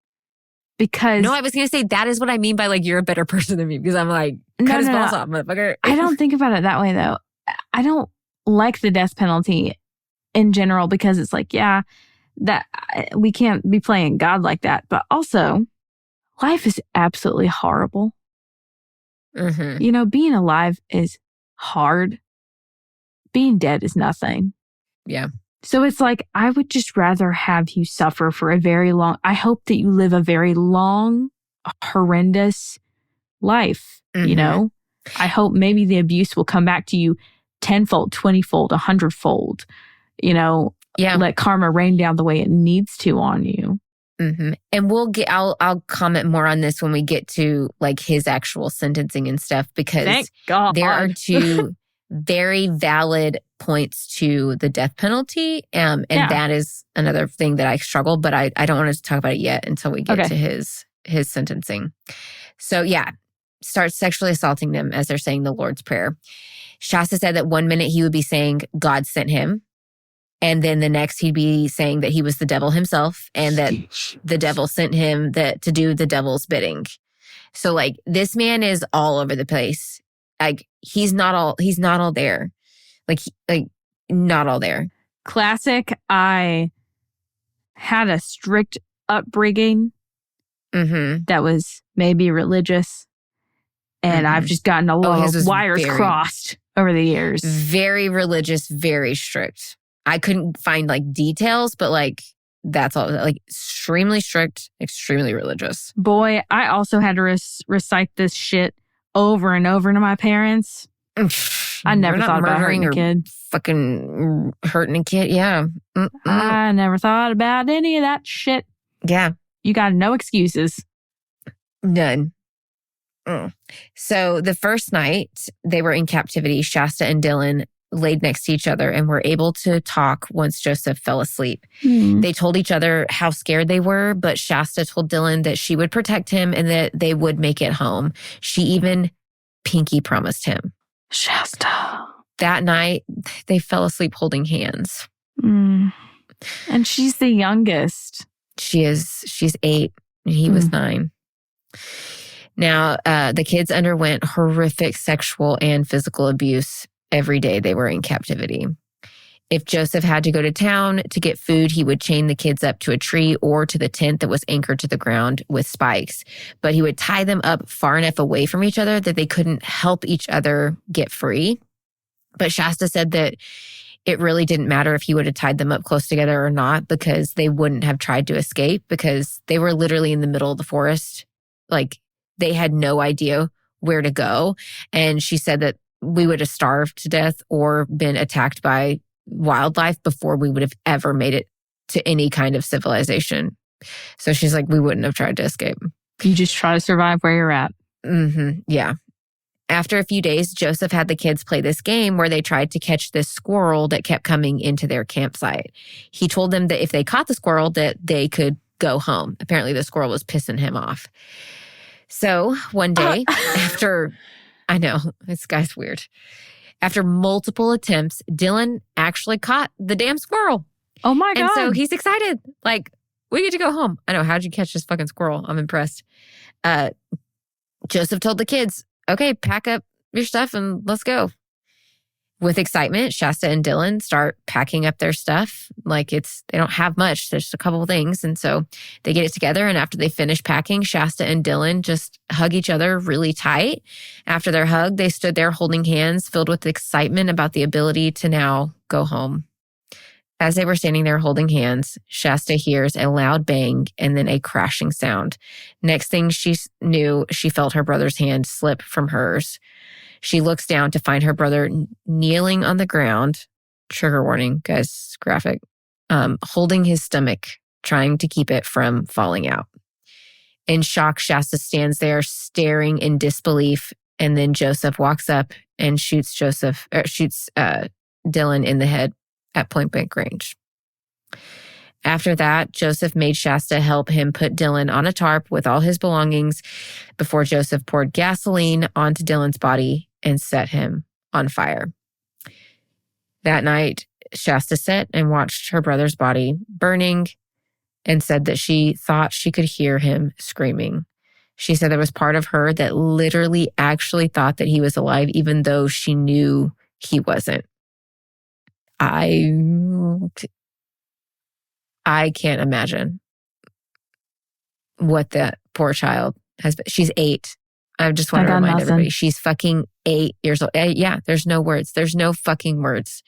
[SPEAKER 3] because...
[SPEAKER 7] No, I was going to say that is what I mean by like, you're a better person than me because I'm like, cut his balls off, motherfucker.
[SPEAKER 3] I don't think about it that way though. I don't like the death penalty in general because it's like, yeah, that we can't be playing God like that. But also, life is absolutely horrible. Being alive is hard. Being dead is nothing.
[SPEAKER 7] Yeah.
[SPEAKER 3] So it's like, I would just rather have you suffer for a very long... I hope that you live a very long, horrendous life, you know? I hope maybe the abuse will come back to you 10-fold, 20-fold, 100-fold, let karma rain down the way it needs to on you.
[SPEAKER 7] And I'll comment more on this when we get to like his actual sentencing and stuff because
[SPEAKER 3] Thank God.
[SPEAKER 7] There are two very valid points to the death penalty. That is another thing that I struggle, but I don't want to talk about it yet until we get to his sentencing. So starts sexually assaulting them as they're saying the Lord's Prayer. Shasta said that one minute he would be saying God sent him. And then the next he'd be saying that he was the devil himself and that the devil sent him to do the devil's bidding. So like this man is all over the place. Like he's not all there. Like not all there.
[SPEAKER 3] Classic. I had a strict upbringing that was maybe religious. And I've just gotten a lot of wires crossed over the years.
[SPEAKER 7] Very religious, very strict. I couldn't find like details, but like that's all. Like extremely strict, extremely religious.
[SPEAKER 3] Boy, I also had to recite this shit over and over to my parents. I never thought about hurting a kid.
[SPEAKER 7] Fucking hurting a kid, yeah.
[SPEAKER 3] I never thought about any of that shit.
[SPEAKER 7] Yeah.
[SPEAKER 3] You got no excuses.
[SPEAKER 7] None. So the first night they were in captivity, Shasta and Dillion laid next to each other and were able to talk once Joseph fell asleep. They told each other how scared they were, but Shasta told Dillion that she would protect him and that they would make it home. She even pinky promised him.
[SPEAKER 3] Shasta.
[SPEAKER 7] That night, they fell asleep holding hands.
[SPEAKER 3] And she's the youngest.
[SPEAKER 7] She's 8 and he was 9. Now, the kids underwent horrific sexual and physical abuse every day they were in captivity. If Joseph had to go to town to get food, he would chain the kids up to a tree or to the tent that was anchored to the ground with spikes. But he would tie them up far enough away from each other that they couldn't help each other get free. But Shasta said that it really didn't matter if he would have tied them up close together or not, because they wouldn't have tried to escape, because they were literally in the middle of the forest. Like, they had no idea where to go. And she said that we would have starved to death or been attacked by wildlife before we would have ever made it to any kind of civilization. So she's like, we wouldn't have tried to escape.
[SPEAKER 3] You just try to survive where you're at.
[SPEAKER 7] Yeah. After a few days, Joseph had the kids play this game where they tried to catch this squirrel that kept coming into their campsite. He told them that if they caught the squirrel, that they could go home. Apparently the squirrel was pissing him off. So one day I know, this guy's weird. After multiple attempts, Dillion actually caught the damn squirrel.
[SPEAKER 3] Oh my God.
[SPEAKER 7] And so he's excited. Like, we get to go home. I know, how'd you catch this fucking squirrel? I'm impressed. Joseph told the kids, okay, pack up your stuff and let's go. With excitement, Shasta and Dillion start packing up their stuff. Like, they don't have much. There's just a couple of things. And so they get it together. And after they finish packing, Shasta and Dillion just hug each other really tight. After their hug, they stood there holding hands, filled with excitement about the ability to now go home. As they were standing there holding hands, Shasta hears a loud bang and then a crashing sound. Next thing she knew, she felt her brother's hand slip from hers. She looks down to find her brother kneeling on the ground. Trigger warning, guys, graphic. Holding his stomach, trying to keep it from falling out. In shock, Shasta stands there staring in disbelief. And then Joseph walks up and shoots Dillion in the head at point blank range. After that, Joseph made Shasta help him put Dillion on a tarp with all his belongings before Joseph poured gasoline onto Dillion's body and set him on fire. That night, Shasta sat and watched her brother's body burning and said that she thought she could hear him screaming. She said there was part of her that literally actually thought that he was alive, even though she knew he wasn't. I can't imagine what that poor child has been. She's 8. I just want to remind everybody, she's fucking 8 years old. Yeah, there's no words. There's no fucking words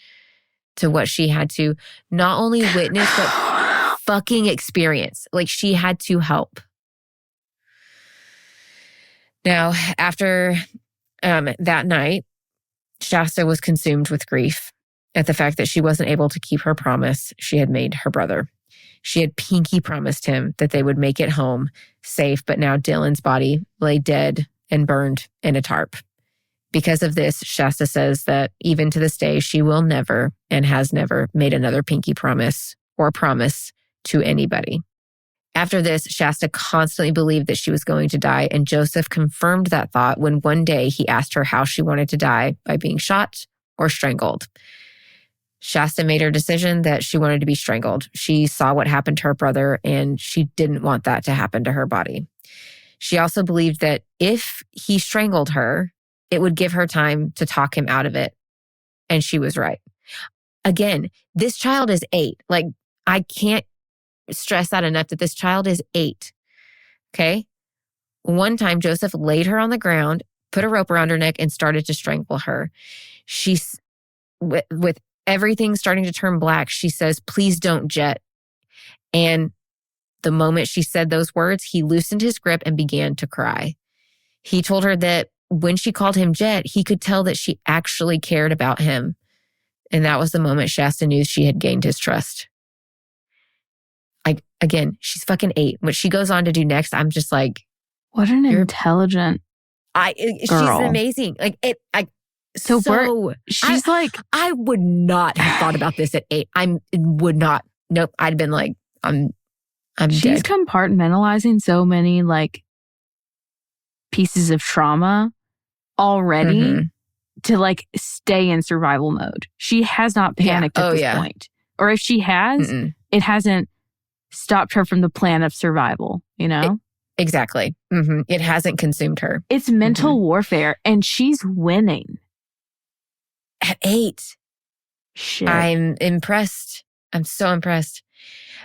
[SPEAKER 7] to what she had to not only witness, but fucking experience. Like, she had to help. Now, after that night, Shasta was consumed with grief at the fact that she wasn't able to keep her promise she had made her brother. She had pinky promised him that they would make it home safe, but now Dillion's body lay dead and burned in a tarp. Because of this, Shasta says that even to this day, she will never and has never made another pinky promise or promise to anybody. After this, Shasta constantly believed that she was going to die, and Joseph confirmed that thought when one day he asked her how she wanted to die, by being shot or strangled. Shasta made her decision that she wanted to be strangled. She saw what happened to her brother, and she didn't want that to happen to her body. She also believed that if he strangled her, it would give her time to talk him out of it. And she was right. Again, this child is 8. Like, I can't stress that enough, that this child is 8. Okay? One time, Joseph laid her on the ground, put a rope around her neck, and started to strangle her. She's with everything starting to turn black, she says, "Please don't, Jet." And the moment she said those words, he loosened his grip and began to cry. He told her that when she called him Jet, he could tell that she actually cared about him. And that was the moment Shasta knew she had gained his trust. Again, she's fucking 8. What she goes on to do next, I'm just like,
[SPEAKER 3] what an intelligent
[SPEAKER 7] She's amazing. Like it.
[SPEAKER 3] She's like,
[SPEAKER 7] I would not have thought about this at 8. Would not. Nope. I'd been like, I'm
[SPEAKER 3] she's
[SPEAKER 7] dead.
[SPEAKER 3] compartmentalizing so many like pieces of trauma already to like stay in survival mode. She has not panicked at this point. Or if she has, it hasn't stopped her from the plan of survival, you know?
[SPEAKER 7] Exactly. It hasn't consumed her.
[SPEAKER 3] It's mental warfare, and she's winning.
[SPEAKER 7] At 8.
[SPEAKER 3] Shit.
[SPEAKER 7] I'm impressed. I'm so impressed.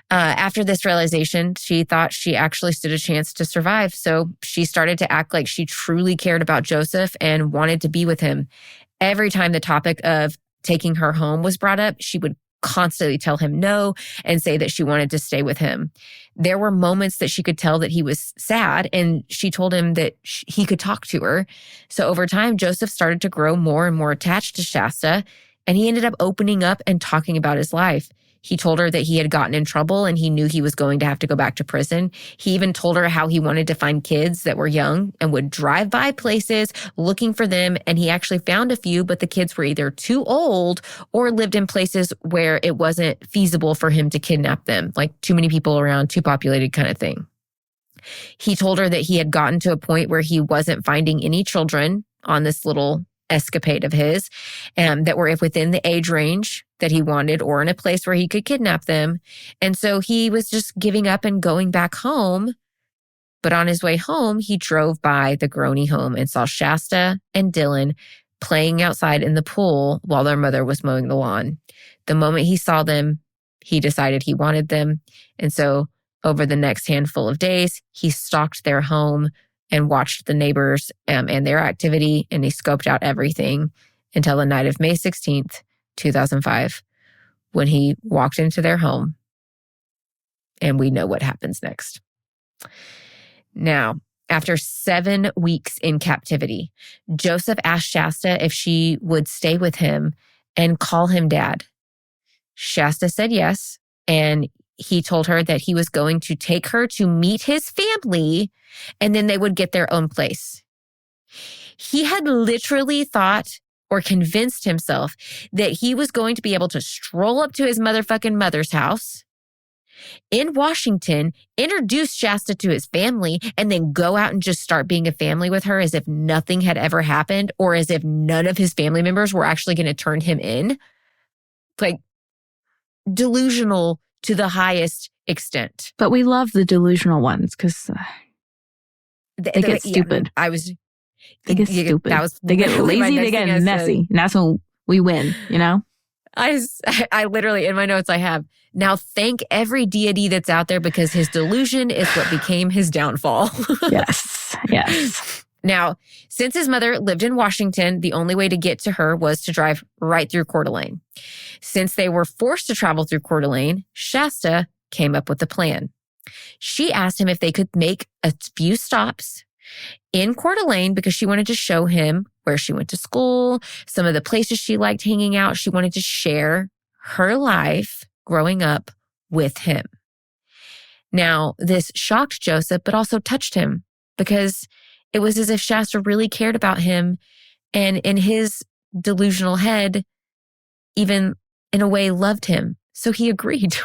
[SPEAKER 7] After this realization, she thought she actually stood a chance to survive. So she started to act like she truly cared about Joseph and wanted to be with him. Every time the topic of taking her home was brought up, she would constantly tell him no and say that she wanted to stay with him. There were moments that she could tell that he was sad, and she told him that he could talk to her. So over time, Joseph started to grow more and more attached to Shasta, and he ended up opening up and talking about his life. He told her that he had gotten in trouble and he knew he was going to have to go back to prison. He even told her how he wanted to find kids that were young and would drive by places looking for them. And he actually found a few, but the kids were either too old or lived in places where it wasn't feasible for him to kidnap them, like too many people around, too populated kind of thing. He told her that he had gotten to a point where he wasn't finding any children on this little escapade of his, that were within the age range that he wanted or in a place where he could kidnap them. And so he was just giving up and going back home. But on his way home, he drove by the Groene home and saw Shasta and Dillion playing outside in the pool while their mother was mowing the lawn. The moment he saw them, he decided he wanted them. And so over the next handful of days, he stalked their home and watched the neighbors and their activity, and he scoped out everything until the night of May 16th, 2005, when he walked into their home. And we know what happens next. Now, after 7 weeks in captivity, Joseph asked Shasta if she would stay with him and call him dad. Shasta said yes, and he told her that he was going to take her to meet his family, and then they would get their own place. He had literally thought or convinced himself that he was going to be able to stroll up to his motherfucking mother's house in Washington, introduce Shasta to his family, and then go out and just start being a family with her as if nothing had ever happened, or as if none of his family members were actually going to turn him in. Like, delusional to the highest extent.
[SPEAKER 3] But we love the delusional ones because they get stupid. They get stupid. They get lazy. They get messy. And that's when we win, you know?
[SPEAKER 7] I literally, in my notes I have, now thank every deity that's out there because his delusion is what became his downfall.
[SPEAKER 3] Yes.
[SPEAKER 7] Now, since his mother lived in Washington, the only way to get to her was to drive right through Coeur d'Alene. Since they were forced to travel through Coeur d'Alene, Shasta came up with a plan. She asked him if they could make a few stops in Coeur d'Alene because she wanted to show him where she went to school, some of the places she liked hanging out. She wanted to share her life growing up with him. Now, this shocked Joseph, but also touched him because it was as if Shasta really cared about him and in his delusional head, even in a way loved him. So he agreed.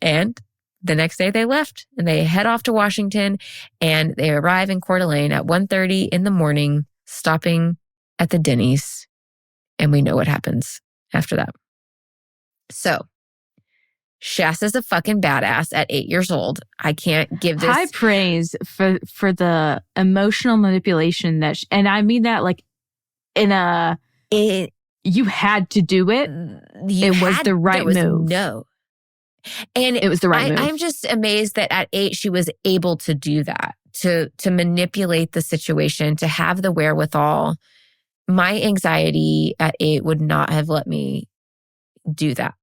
[SPEAKER 7] And the next day they left and they head off to Washington and they arrive in Coeur d'Alene at 1:30 in the morning, stopping at the Denny's. And we know what happens after that. So Shasta's a fucking badass at 8 years old. I can't give this
[SPEAKER 3] high praise for the emotional manipulation that, and I mean that like in a, you had to do it. It was the right move.
[SPEAKER 7] No. And
[SPEAKER 3] it was the right move.
[SPEAKER 7] I'm just amazed that at 8, she was able to do that, to manipulate the situation, to have the wherewithal. My anxiety at 8 would not have let me do that.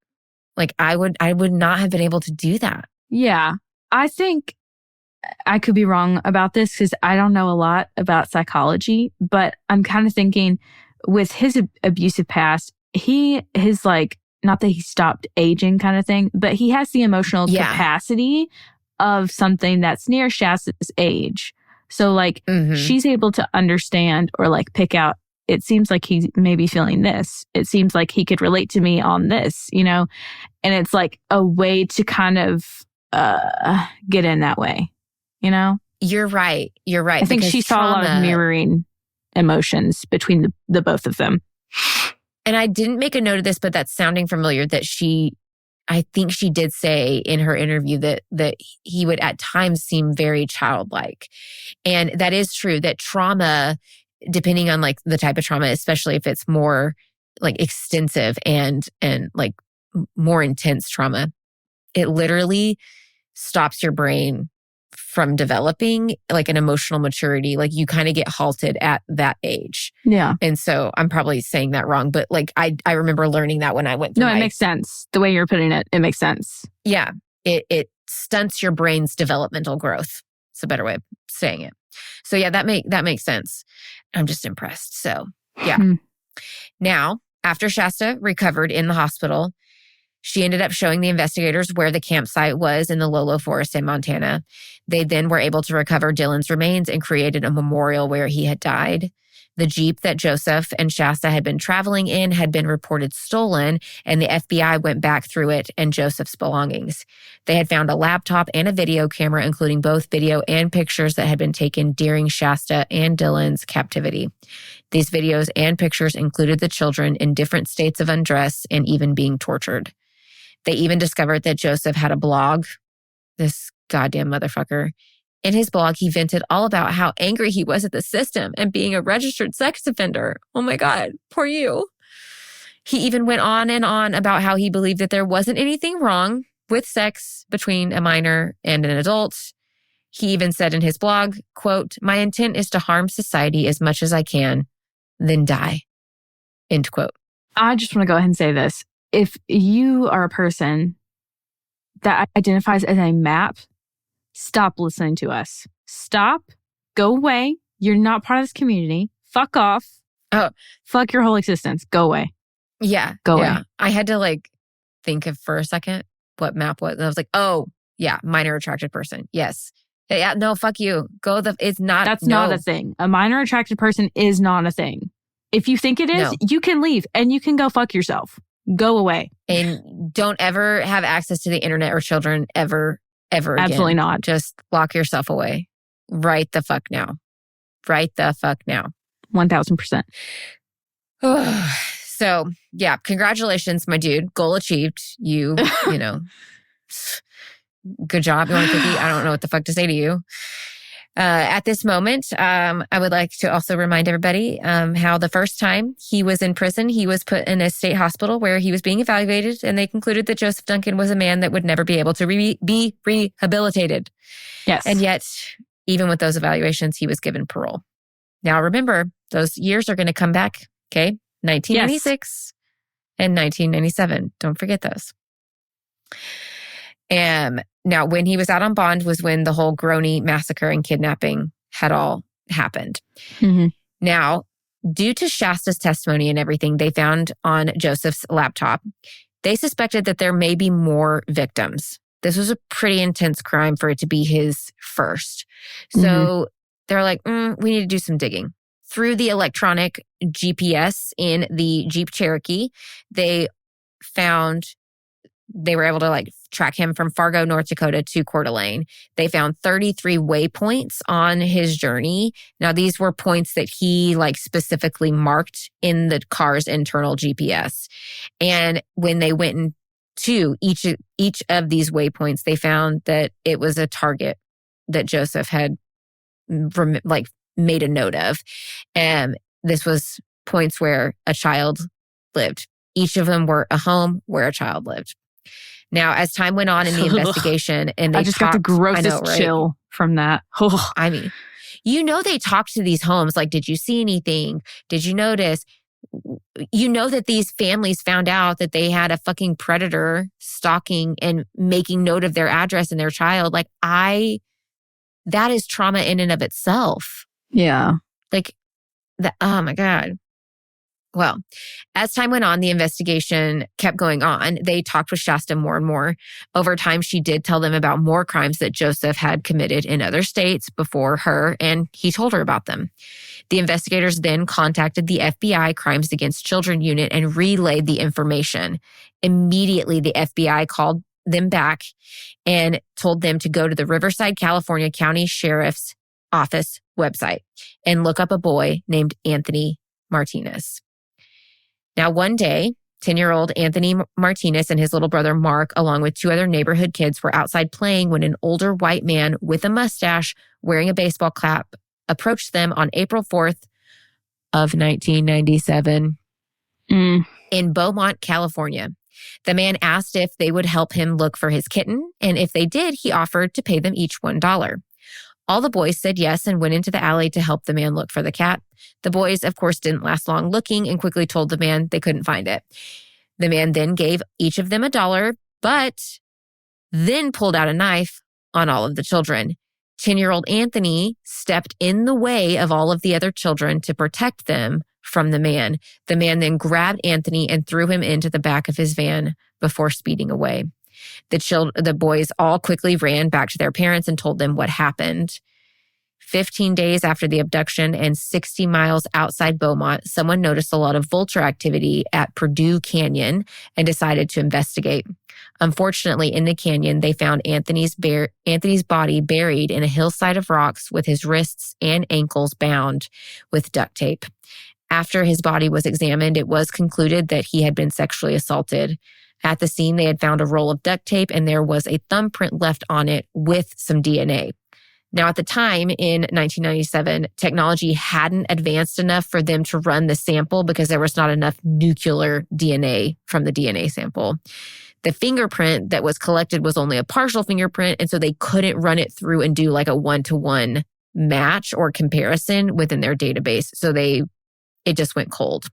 [SPEAKER 7] Like I would not have been able to do that.
[SPEAKER 3] Yeah. I think I could be wrong about this because I don't know a lot about psychology, but I'm kind of thinking with his abusive past, his like, not that he stopped aging kind of thing, but he has the emotional capacity of something that's near Shasta's age. So like she's able to understand or like pick out, it seems like he's maybe feeling this. It seems like he could relate to me on this, you know? And it's like a way to kind of get in that way, you know?
[SPEAKER 7] You're right.
[SPEAKER 3] I think she saw a lot of mirroring emotions between the both of them.
[SPEAKER 7] And I didn't make a note of this, but that's sounding familiar that I think she did say in her interview that he would at times seem very childlike. And that is true, that trauma, depending on like the type of trauma, especially if it's more like extensive and like more intense trauma, it literally stops your brain from developing like an emotional maturity. Like you kind of get halted at that age.
[SPEAKER 3] Yeah.
[SPEAKER 7] And so I'm probably saying that wrong, but like I remember learning that when I went through
[SPEAKER 3] it makes sense. The way you're putting it, it makes sense.
[SPEAKER 7] Yeah. It stunts your brain's developmental growth. It's a better way of saying it. So yeah, that makes sense. I'm just impressed. So yeah. Now, after Shasta recovered in the hospital, she ended up showing the investigators where the campsite was in the Lola Forest in Montana. They then were able to recover Dillion's remains and created a memorial where he had died. The Jeep that Joseph and Shasta had been traveling in had been reported stolen, and the FBI went back through it and Joseph's belongings. They had found a laptop and a video camera, including both video and pictures that had been taken during Shasta and Dillion's captivity. These videos and pictures included the children in different states of undress and even being tortured. They even discovered that Joseph had a blog, this goddamn motherfucker. In his blog, he vented all about how angry he was at the system and being a registered sex offender. Oh my God, poor you. He even went on and on about how he believed that there wasn't anything wrong with sex between a minor and an adult. He even said in his blog, quote, "My intent is to harm society as much as I can, then die," end quote.
[SPEAKER 3] I just want to go ahead and say this. If you are a person that identifies as a map, stop listening to us. Stop. Go away. You're not part of this community. Fuck off.
[SPEAKER 7] Oh,
[SPEAKER 3] fuck your whole existence. Go away.
[SPEAKER 7] Yeah.
[SPEAKER 3] Go away.
[SPEAKER 7] I had to like think of for a second what map was. And I was like, oh, yeah, minor attracted person. Yes. Yeah, no, fuck you. It's not.
[SPEAKER 3] That's not a thing. A minor attracted person is not a thing. If you think it is, you can leave and you can go fuck yourself. Go away.
[SPEAKER 7] And don't ever have access to the internet or children ever again.
[SPEAKER 3] Absolutely not.
[SPEAKER 7] Just lock yourself away. Right the fuck now. Right the fuck now.
[SPEAKER 3] 1000%.
[SPEAKER 7] So, yeah, congratulations, my dude. Goal achieved. You know, good job. You want a cookie? I don't know what the fuck to say to you. At this moment, I would like to also remind everybody how the first time he was in prison, he was put in a state hospital where he was being evaluated, and they concluded that Joseph Duncan was a man that would never be able to be rehabilitated.
[SPEAKER 3] Yes.
[SPEAKER 7] And yet, even with those evaluations, he was given parole. Now, remember, those years are going to come back, okay? 1996 and 1997. Don't forget those. Now, when he was out on bond was when the whole Groene massacre and kidnapping had all happened.
[SPEAKER 3] Mm-hmm.
[SPEAKER 7] Now, due to Shasta's testimony and everything they found on Joseph's laptop, they suspected that there may be more victims. This was a pretty intense crime for it to be his first. So they're like, we need to do some digging. Through the electronic GPS in the Jeep Cherokee, they were able to like track him from Fargo, North Dakota to Coeur d'Alene. They found 33 waypoints on his journey. Now, these were points that he like specifically marked in the car's internal GPS. And when they went into each of these waypoints, they found that it was a target that Joseph had like made a note of. And this was points where a child lived. Each of them were a home where a child lived. Now, as time went on in the investigation, and they
[SPEAKER 3] got the grossest chill from that.
[SPEAKER 7] I mean, they talked to these homes like, did you see anything? Did you notice? You know that these families found out that they had a fucking predator stalking and making note of their address and their child. Like, that is trauma in and of itself.
[SPEAKER 3] Yeah.
[SPEAKER 7] Like, oh my God. Well, as time went on, the investigation kept going on. They talked with Shasta more and more. Over time, she did tell them about more crimes that Joseph had committed in other states before her, and he told her about them. The investigators then contacted the FBI Crimes Against Children unit and relayed the information. Immediately, the FBI called them back and told them to go to the Riverside, California County Sheriff's Office website and look up a boy named Anthony Martinez. Now, one day, 10-year-old Anthony Martinez and his little brother Mark, along with 2 other neighborhood kids, were outside playing when an older white man with a mustache wearing a baseball cap approached them on April 4th of 1997 in Beaumont, California. The man asked if they would help him look for his kitten, and if they did, he offered to pay them each $1. All the boys said yes and went into the alley to help the man look for the cat. The boys, of course, didn't last long looking and quickly told the man they couldn't find it. The man then gave each of them $1, but then pulled out a knife on all of the children. 10-year-old Anthony stepped in the way of all of the other children to protect them from the man. The man then grabbed Anthony and threw him into the back of his van before speeding away. The boys all quickly ran back to their parents and told them what happened. 15 days after the abduction and 60 miles outside Beaumont, someone noticed a lot of vulture activity at Purdue Canyon and decided to investigate. Unfortunately, in the canyon, they found Anthony's body buried in a hillside of rocks with his wrists and ankles bound with duct tape. After his body was examined, it was concluded that he had been sexually assaulted. At the scene, they had found a roll of duct tape and there was a thumbprint left on it with some DNA. Now, at the time in 1997, technology hadn't advanced enough for them to run the sample because there was not enough nuclear DNA from the DNA sample. The fingerprint that was collected was only a partial fingerprint, and so they couldn't run it through and do like a one-to-one match or comparison within their database. So it just went cold.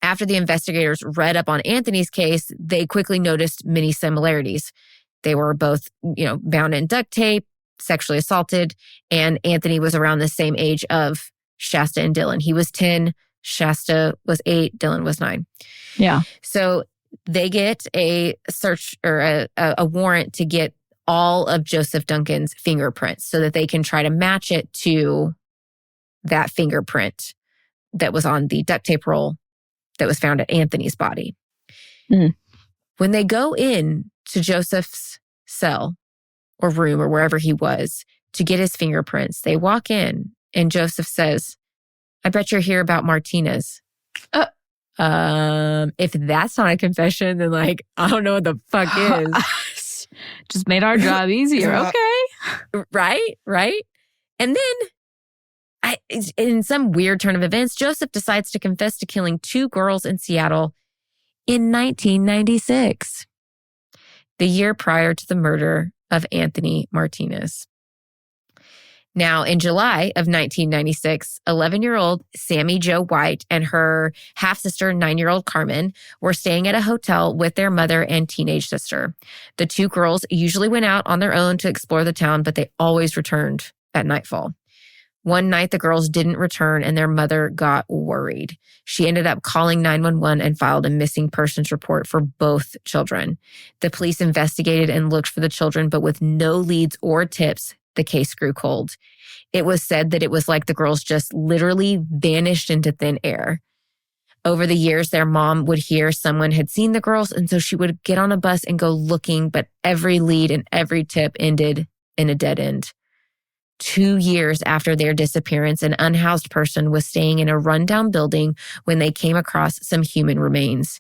[SPEAKER 7] After the investigators read up on Anthony's case, they quickly noticed many similarities. They were both, bound in duct tape, sexually assaulted, and Anthony was around the same age of Shasta and Dillion. He was 10, Shasta was 8, Dillion was 9.
[SPEAKER 3] Yeah.
[SPEAKER 7] So they get a search or a warrant to get all of Joseph Duncan's fingerprints so that they can try to match it to that fingerprint that was on the duct tape roll that was found at Anthony's body. When they go in to Joseph's cell or room or wherever he was to get his fingerprints, they walk in and Joseph says, "I bet you're here about Martinez." If that's not a confession, then I don't know what the fuck is.
[SPEAKER 3] Just made our job easier. Okay.
[SPEAKER 7] Right. And then in some weird turn of events, Joseph decides to confess to killing 2 girls in Seattle in 1996, the year prior to the murder of Anthony Martinez. Now, in July of 1996, 11-year-old Sammy Jo White and her half-sister, 9-year-old Carmen, were staying at a hotel with their mother and teenage sister. The 2 girls usually went out on their own to explore the town, but they always returned at nightfall. One night, the girls didn't return and their mother got worried. She ended up calling 911 and filed a missing persons report for both children. The police investigated and looked for the children, but with no leads or tips, the case grew cold. It was said that it was like the girls just literally vanished into thin air. Over the years, their mom would hear someone had seen the girls, and so she would get on a bus and go looking, but every lead and every tip ended in a dead end. 2 years after their disappearance, an unhoused person was staying in a rundown building when they came across some human remains.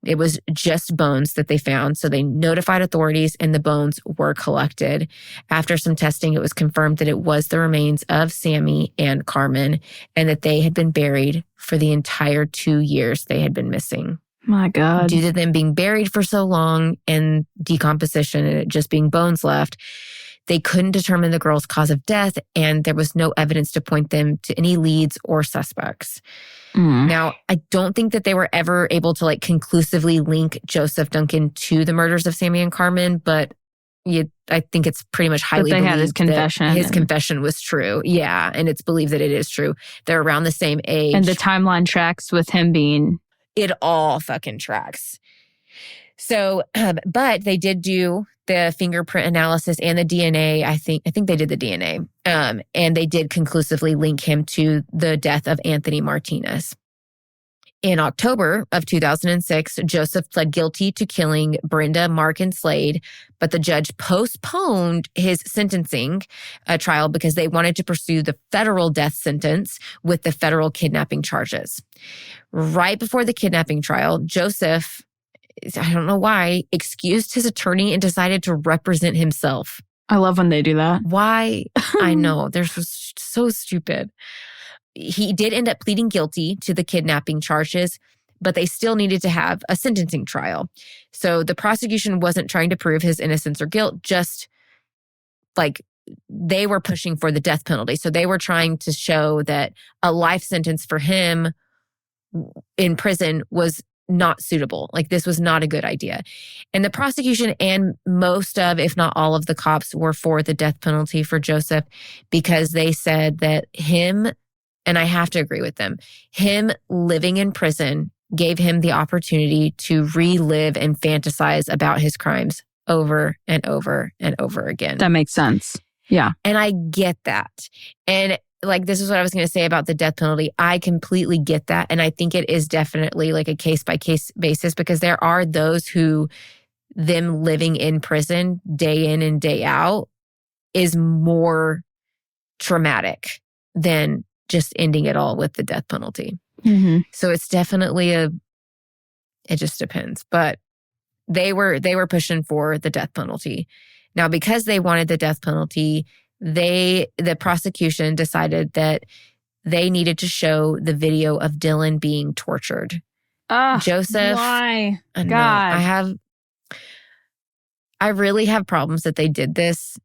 [SPEAKER 7] It was just bones that they found, so they notified authorities and the bones were collected. After some testing, it was confirmed that it was the remains of Sammy and Carmen and that they had been buried for the entire 2 years they had been missing.
[SPEAKER 3] My God.
[SPEAKER 7] Due to them being buried for so long and decomposition and it just being bones left, they couldn't determine the girl's cause of death, and there was no evidence to point them to any leads or suspects. Now, I don't think that they were ever able to conclusively link Joseph Duncan to the murders of Sammy and Carmen, but I think it's pretty much highly
[SPEAKER 3] they had his
[SPEAKER 7] believed that
[SPEAKER 3] confession.
[SPEAKER 7] his confession was true. Yeah, and it's believed that it is true. They're around the same age.
[SPEAKER 3] And the timeline tracks with him being...
[SPEAKER 7] It all fucking tracks. So, but they did do the fingerprint analysis and the DNA. I think they did the DNA. And they did conclusively link him to the death of Anthony Martinez. In October of 2006, Joseph pled guilty to killing Brenda, Mark, and Slade, but the judge postponed his sentencing trial because they wanted to pursue the federal death sentence with the federal kidnapping charges. Right before the kidnapping trial, Joseph, I don't know why, excused his attorney and decided to represent himself.
[SPEAKER 3] I love when they do that.
[SPEAKER 7] Why? I know. They're so stupid. He did end up pleading guilty to the kidnapping charges, but they still needed to have a sentencing trial. So the prosecution wasn't trying to prove his innocence or guilt, just like they were pushing for the death penalty. So they were trying to show that a life sentence for him in prison was not suitable. Like this was not a good idea. And the prosecution and most of, if not all of the cops were for the death penalty for Joseph because they said that him, and I have to agree with them, him living in prison gave him the opportunity to relive and fantasize about his crimes over and over and over again.
[SPEAKER 3] That makes sense. Yeah.
[SPEAKER 7] And I get that. And like, this is what I was going to say about the death penalty. I completely get that. And I think it is definitely like a case by case basis because there are those who them living in prison day in and day out is more traumatic than just ending it all with the death penalty.
[SPEAKER 3] Mm-hmm.
[SPEAKER 7] So it's definitely it just depends. But they were pushing for the death penalty. Now, because they wanted the death penalty, the prosecution decided that they needed to show the video of Dillion being tortured. Joseph,
[SPEAKER 3] why?
[SPEAKER 7] God. I really have problems that they did this.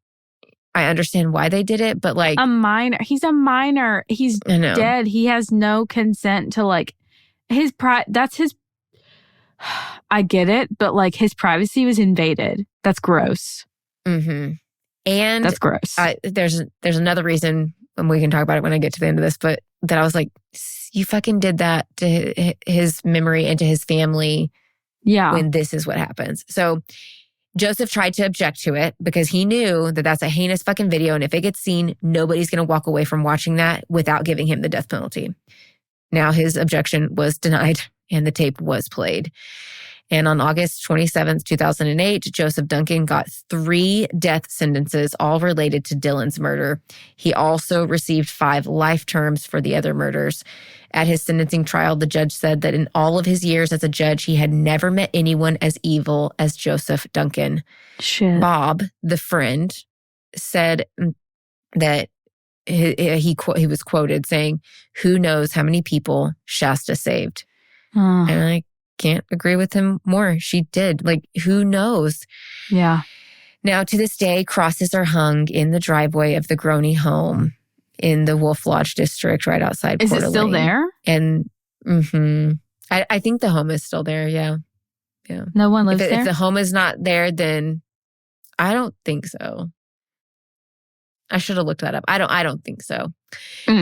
[SPEAKER 7] I understand why they did it, but like
[SPEAKER 3] a minor, he's a minor. He's dead. He has no consent to like his that's his. I get it, but like his privacy was invaded. That's gross.
[SPEAKER 7] Mm-hmm. And
[SPEAKER 3] that's gross.
[SPEAKER 7] There's another reason, and we can talk about it when I get to the end of this, but that I was like, you fucking did that to his memory and to his family.
[SPEAKER 3] Yeah.
[SPEAKER 7] When this is what happens. So Joseph tried to object to it because he knew that that's a heinous fucking video. And if it gets seen, nobody's going to walk away from watching that without giving him the death penalty. Now his objection was denied and the tape was played. And on August 27th, 2008, Joseph Duncan got 3 death sentences, all related to Dillion's murder. He also received 5 life terms for the other murders. At his sentencing trial, the judge said that in all of his years as a judge, he had never met anyone as evil as Joseph Duncan.
[SPEAKER 3] Shit.
[SPEAKER 7] Bob, the friend, said that he was quoted saying, "Who knows how many people Shasta saved?" And I can't agree with him more. She did. Like, who knows?
[SPEAKER 3] Yeah.
[SPEAKER 7] Now, to this day, crosses are hung in the driveway of the Gronene home in the Wolf Lodge district right outside Port
[SPEAKER 3] Is it still there?
[SPEAKER 7] And I think the home is still there. Yeah. Yeah.
[SPEAKER 3] No one lives there?
[SPEAKER 7] If the home is not there, then I don't think so. I should have looked that up. I don't think so.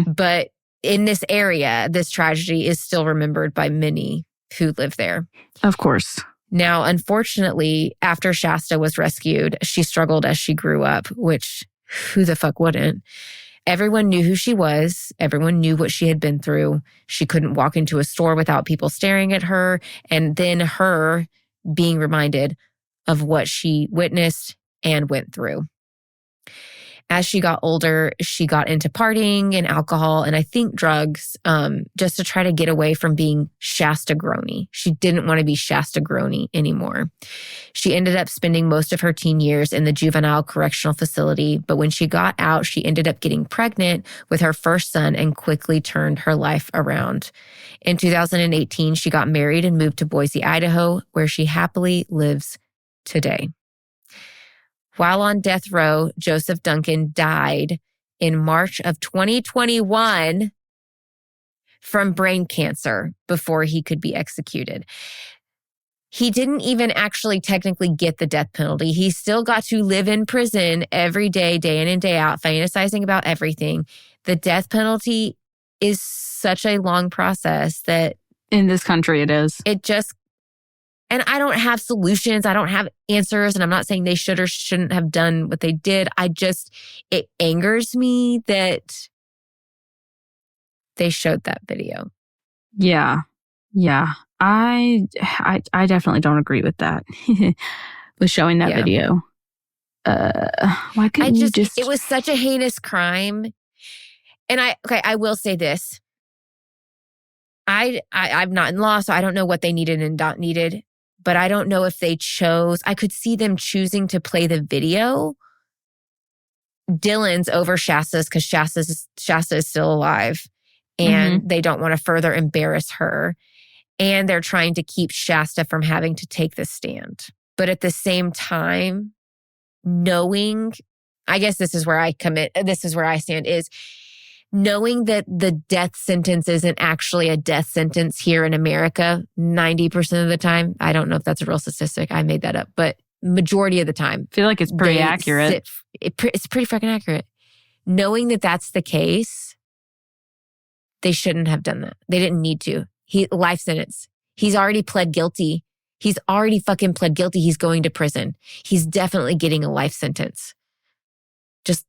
[SPEAKER 7] But in this area, this tragedy is still remembered by many who live there.
[SPEAKER 3] Of course.
[SPEAKER 7] Now, unfortunately, after Shasta was rescued, she struggled as she grew up, which who the fuck wouldn't? Everyone knew who she was. Everyone knew what she had been through. She couldn't walk into a store without people staring at her. And then her being reminded of what she witnessed and went through. As she got older, she got into partying and alcohol and I think drugs, just to try to get away from being Shasta Gronene. She didn't want to be Shasta Gronene anymore. She ended up spending most of her teen years in the juvenile correctional facility, but when she got out, she ended up getting pregnant with her first son and quickly turned her life around. In 2018, she got married and moved to Boise, Idaho, where she happily lives today. While on death row, Joseph Duncan died in March of 2021 from brain cancer before he could be executed. he didn't even actually technically get the death penalty. He still got to live in prison every day, day in and day out, fantasizing about everything. The death penalty is such a long process that
[SPEAKER 3] In this country, it is.
[SPEAKER 7] it just, and I don't have solutions. I don't have answers. And I'm not saying they should or shouldn't have done what they did. It angers me that they showed that video.
[SPEAKER 3] Yeah. Yeah. I definitely don't agree with that. With showing that video. Why couldn't you just...
[SPEAKER 7] It was such a heinous crime. And I will say this. I'm not in law, so I don't know what they needed and not needed. But I don't know if they chose. I could see them choosing to play the video. Dillion's over Shasta's because Shasta is still alive. And they don't want to further embarrass her. And they're trying to keep Shasta from having to take the stand. But at the same time, knowing, I guess this is where I stand, is knowing that the death sentence isn't actually a death sentence here in America 90% of the time. I don't know if that's a real statistic. I made that up. But majority of the time.
[SPEAKER 3] I feel like it's pretty accurate.
[SPEAKER 7] It's pretty fucking accurate. Knowing that that's the case, they shouldn't have done that. They didn't need to. Life sentence. He's already pled guilty. He's already fucking pled guilty. He's going to prison. He's definitely getting a life sentence. Just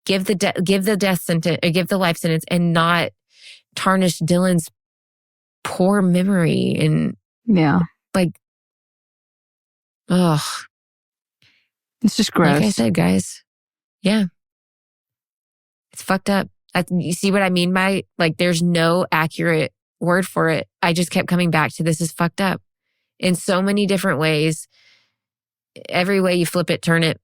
[SPEAKER 7] give the death sentence, or give the life sentence, and not tarnish Dillion's poor memory. And like, ugh,
[SPEAKER 3] it's just gross.
[SPEAKER 7] Like I said, guys, yeah, it's fucked up. You see what I mean by, like, there's no accurate word for it. I just kept coming back to, this is fucked up in so many different ways. Every way you flip it, turn it,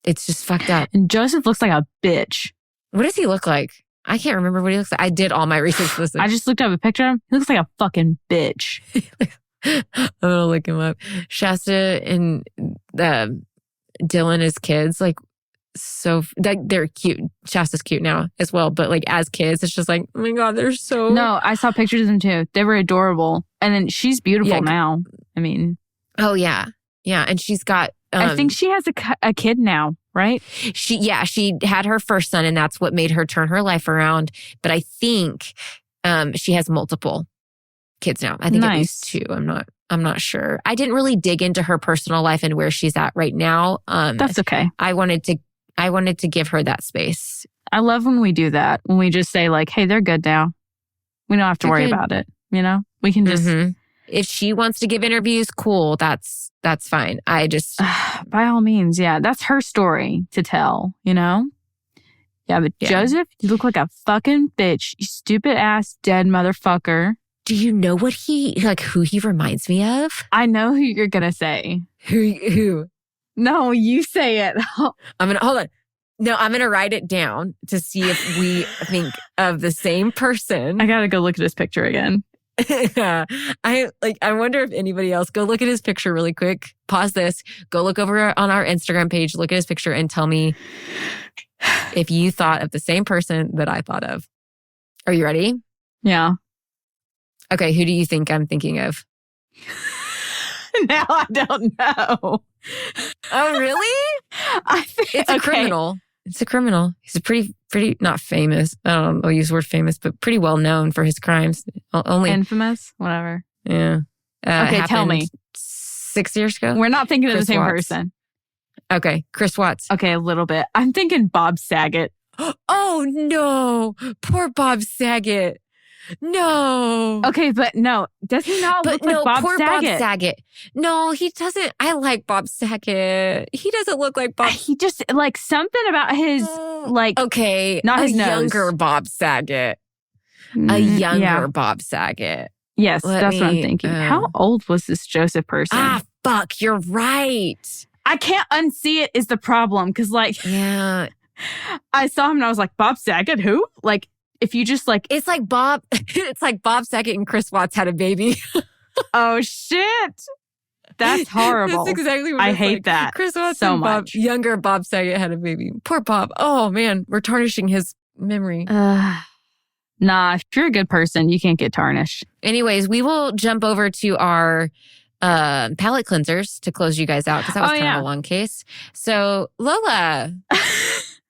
[SPEAKER 7] it's just fucked up.
[SPEAKER 3] And Joseph looks like a bitch.
[SPEAKER 7] What does he look like? I can't remember what he looks like. I did all my research. Listen.
[SPEAKER 3] I just looked up a picture of him. He looks like a fucking bitch.
[SPEAKER 7] I'm gonna look him up. Shasta and Dillion as kids, like, so like, they're cute. Shasta's cute now as well, but like as kids, it's just like, oh my God, they're so...
[SPEAKER 3] No, I saw pictures of them too. They were adorable. And then she's beautiful now. I mean...
[SPEAKER 7] Oh yeah. Yeah. And she's got...
[SPEAKER 3] I think she has a kid now, right?
[SPEAKER 7] She had her first son, and that's what made her turn her life around. But I think she has multiple kids now. I think at least 2. I'm not sure. I didn't really dig into her personal life and where she's at right now.
[SPEAKER 3] That's okay.
[SPEAKER 7] I wanted to give her that space.
[SPEAKER 3] I love when we do that. When we just say like, hey, they're good now. We don't have to worry about it. You know, we can just...
[SPEAKER 7] If she wants to give interviews, cool. That's fine. I just...
[SPEAKER 3] By all means, yeah. That's her story to tell, you know? Yeah, but Joseph, you look like a fucking bitch. You stupid ass dead motherfucker.
[SPEAKER 7] Do you know who he reminds me of?
[SPEAKER 3] I know who you're going to say.
[SPEAKER 7] Who?
[SPEAKER 3] No, you say it.
[SPEAKER 7] Hold on. No, I'm going to write it down to see if we think of the same person.
[SPEAKER 3] I got to go look at his picture again.
[SPEAKER 7] I wonder if anybody else, go look at his picture really quick. Pause this. Go look over on our Instagram page, look at his picture, and tell me if you thought of the same person that I thought of. Are you ready?
[SPEAKER 3] Yeah.
[SPEAKER 7] Okay, who do you think I'm thinking of?
[SPEAKER 3] Now I don't know.
[SPEAKER 7] Oh, really? It's a criminal. It's a criminal. He's a pretty not famous. I don't know, I'll use the word famous, but pretty well known for his crimes. Only
[SPEAKER 3] infamous, whatever.
[SPEAKER 7] Yeah.
[SPEAKER 3] Okay, tell me.
[SPEAKER 7] 6 years ago?
[SPEAKER 3] We're not thinking of the same person.
[SPEAKER 7] Okay, Chris Watts.
[SPEAKER 3] Okay, a little bit. I'm thinking Bob Saget.
[SPEAKER 7] Oh, no. Poor Bob Saget. No.
[SPEAKER 3] Okay, but no. Does he not look like Bob
[SPEAKER 7] poor
[SPEAKER 3] Saget?
[SPEAKER 7] Bob Saget. No, he doesn't. I like Bob Saget. He doesn't look like Bob.
[SPEAKER 3] He just, like, something about his, like...
[SPEAKER 7] Okay,
[SPEAKER 3] not his nose.
[SPEAKER 7] Younger Bob Saget. A younger Bob Saget.
[SPEAKER 3] Yes, that's what I'm thinking. How old was this Joseph person?
[SPEAKER 7] Ah, fuck, you're right.
[SPEAKER 3] I can't unsee it is the problem, because, like...
[SPEAKER 7] Yeah.
[SPEAKER 3] I saw him and I was like, Bob Saget, who? Like... If you just like...
[SPEAKER 7] It's like Bob Saget and Chris Watts had a baby.
[SPEAKER 3] Oh, shit. That's horrible.
[SPEAKER 7] That's exactly what
[SPEAKER 3] I hate that
[SPEAKER 7] Chris Watts
[SPEAKER 3] so
[SPEAKER 7] and
[SPEAKER 3] much.
[SPEAKER 7] Younger Bob Saget had a baby. Poor Bob. Oh, man. We're tarnishing his memory.
[SPEAKER 3] Nah, if you're a good person, you can't get tarnished.
[SPEAKER 7] Anyways, we will jump over to our palate cleansers to close you guys out because that was kind of a long case. So Lola,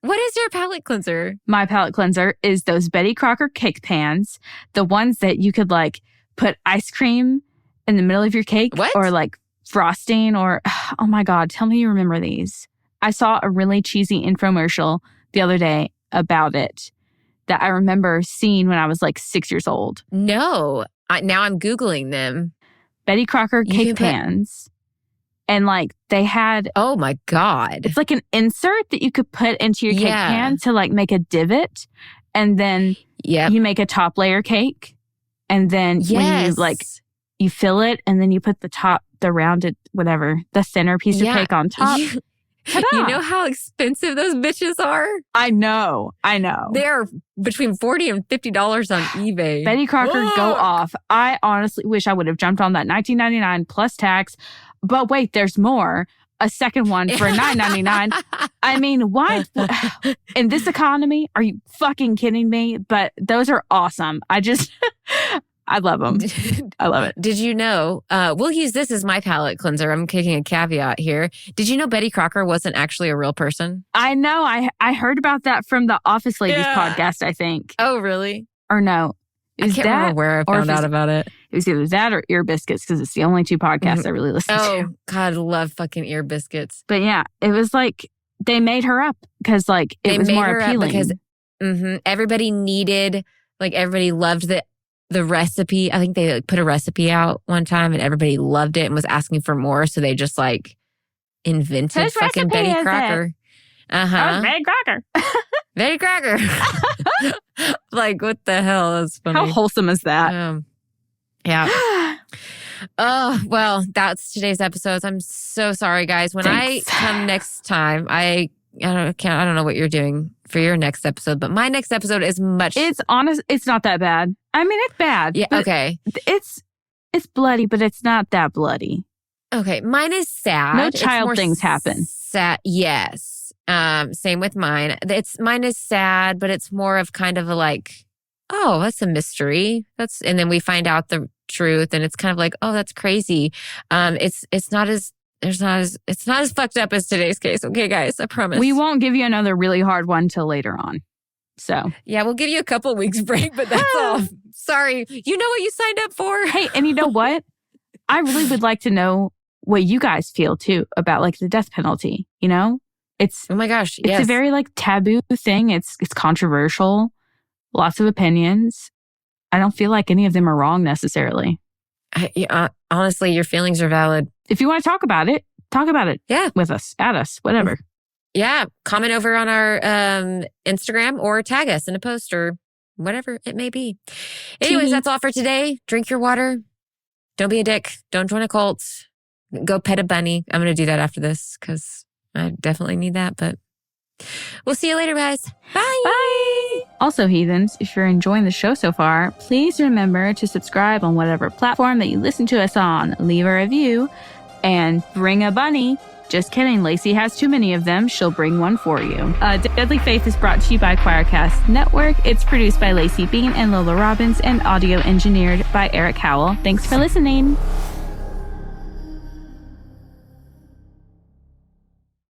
[SPEAKER 7] what is your palate cleanser?
[SPEAKER 3] My palate cleanser is those Betty Crocker cake pans, the ones that you could like put ice cream in the middle of your cake or like frosting or, oh my God, tell me you remember these. I saw a really cheesy infomercial the other day about it that I remember seeing when I was like 6 years old.
[SPEAKER 7] No, now I'm Googling them.
[SPEAKER 3] Betty Crocker cake pans. And like they had,
[SPEAKER 7] oh my God,
[SPEAKER 3] it's like an insert that you could put into your cake pan to like make a divot. And then you make a top layer cake. And then when you like, you fill it and then you put the rounded, whatever, the center piece of cake on top.
[SPEAKER 7] You know how expensive those bitches are?
[SPEAKER 3] I know.
[SPEAKER 7] They're between $40 and $50 on eBay.
[SPEAKER 3] Betty Crocker, go off. I honestly wish I would have jumped on that $19.99 plus tax. But wait, there's more. A second one for $9.99. I mean, why? In this economy, are you fucking kidding me? But those are awesome. I love them. I love it.
[SPEAKER 7] Did you know, we'll use this as my palate cleanser. I'm kicking a caveat here. Did you know Betty Crocker wasn't actually a real person?
[SPEAKER 3] I know. I heard about that from the Office Ladies podcast, I think.
[SPEAKER 7] Oh, really?
[SPEAKER 3] Or no.
[SPEAKER 7] I can't remember where I found out about it.
[SPEAKER 3] It was either that or Ear Biscuits because it's the only two podcasts I really listen to.
[SPEAKER 7] Oh, God, love fucking Ear Biscuits.
[SPEAKER 3] But yeah, it was like they made her up because like it was more appealing.
[SPEAKER 7] Because everybody needed, like everybody loved the recipe. I think they like, put a recipe out one time and everybody loved it and was asking for more. So they just like invented fucking Betty Crocker.
[SPEAKER 3] Oh, Betty Crocker.
[SPEAKER 7] Betty Crocker. Like, what the hell? That's funny.
[SPEAKER 3] How wholesome is that?
[SPEAKER 7] Yeah. Oh, well, that's today's episodes. I'm so sorry, guys. When I come next time, I don't know what you're doing for your next episode, but my next episode is much.
[SPEAKER 3] It's honest. It's not that bad. I mean, it's bad.
[SPEAKER 7] Yeah. Okay.
[SPEAKER 3] It's bloody, but it's not that bloody.
[SPEAKER 7] Okay. Mine is sad.
[SPEAKER 3] No child things happen.
[SPEAKER 7] Sad. Yes. Same with mine. Mine is sad, but it's more of kind of a like, oh, that's a mystery. And then we find out the truth, and it's kind of like, oh, that's crazy. It's not as fucked up as today's case. Okay, guys, I promise.
[SPEAKER 3] We won't give you another really hard one till later on. So
[SPEAKER 7] yeah, we'll give you a couple weeks break, but that's all. Sorry, you know what you signed up for.
[SPEAKER 3] Hey, and you know what? I really would like to know what you guys feel too about like the death penalty. You know, it's
[SPEAKER 7] oh my gosh,
[SPEAKER 3] it's a very like taboo thing. It's controversial. Lots of opinions. I don't feel like any of them are wrong necessarily.
[SPEAKER 7] Honestly, your feelings are valid.
[SPEAKER 3] If you want to talk about it.
[SPEAKER 7] Yeah.
[SPEAKER 3] With us, at us, whatever.
[SPEAKER 7] Yeah. Comment over on our Instagram or tag us in a post or whatever it may be. Anyways, that's all for today. Drink your water. Don't be a dick. Don't join a cult. Go pet a bunny. I'm going to do that after this because I definitely need that. But we'll see you later, guys. Bye.
[SPEAKER 3] Bye. Also, heathens, if you're enjoying the show so far, please remember to subscribe on whatever platform that you listen to us on. Leave a review and bring a bunny. Just kidding. Laci has too many of them. She'll bring one for you. Deadly Faith is brought to you by Choircast Network. It's produced by Laci Bean and Lola Robbins and audio engineered by Eric Howell. Thanks for listening.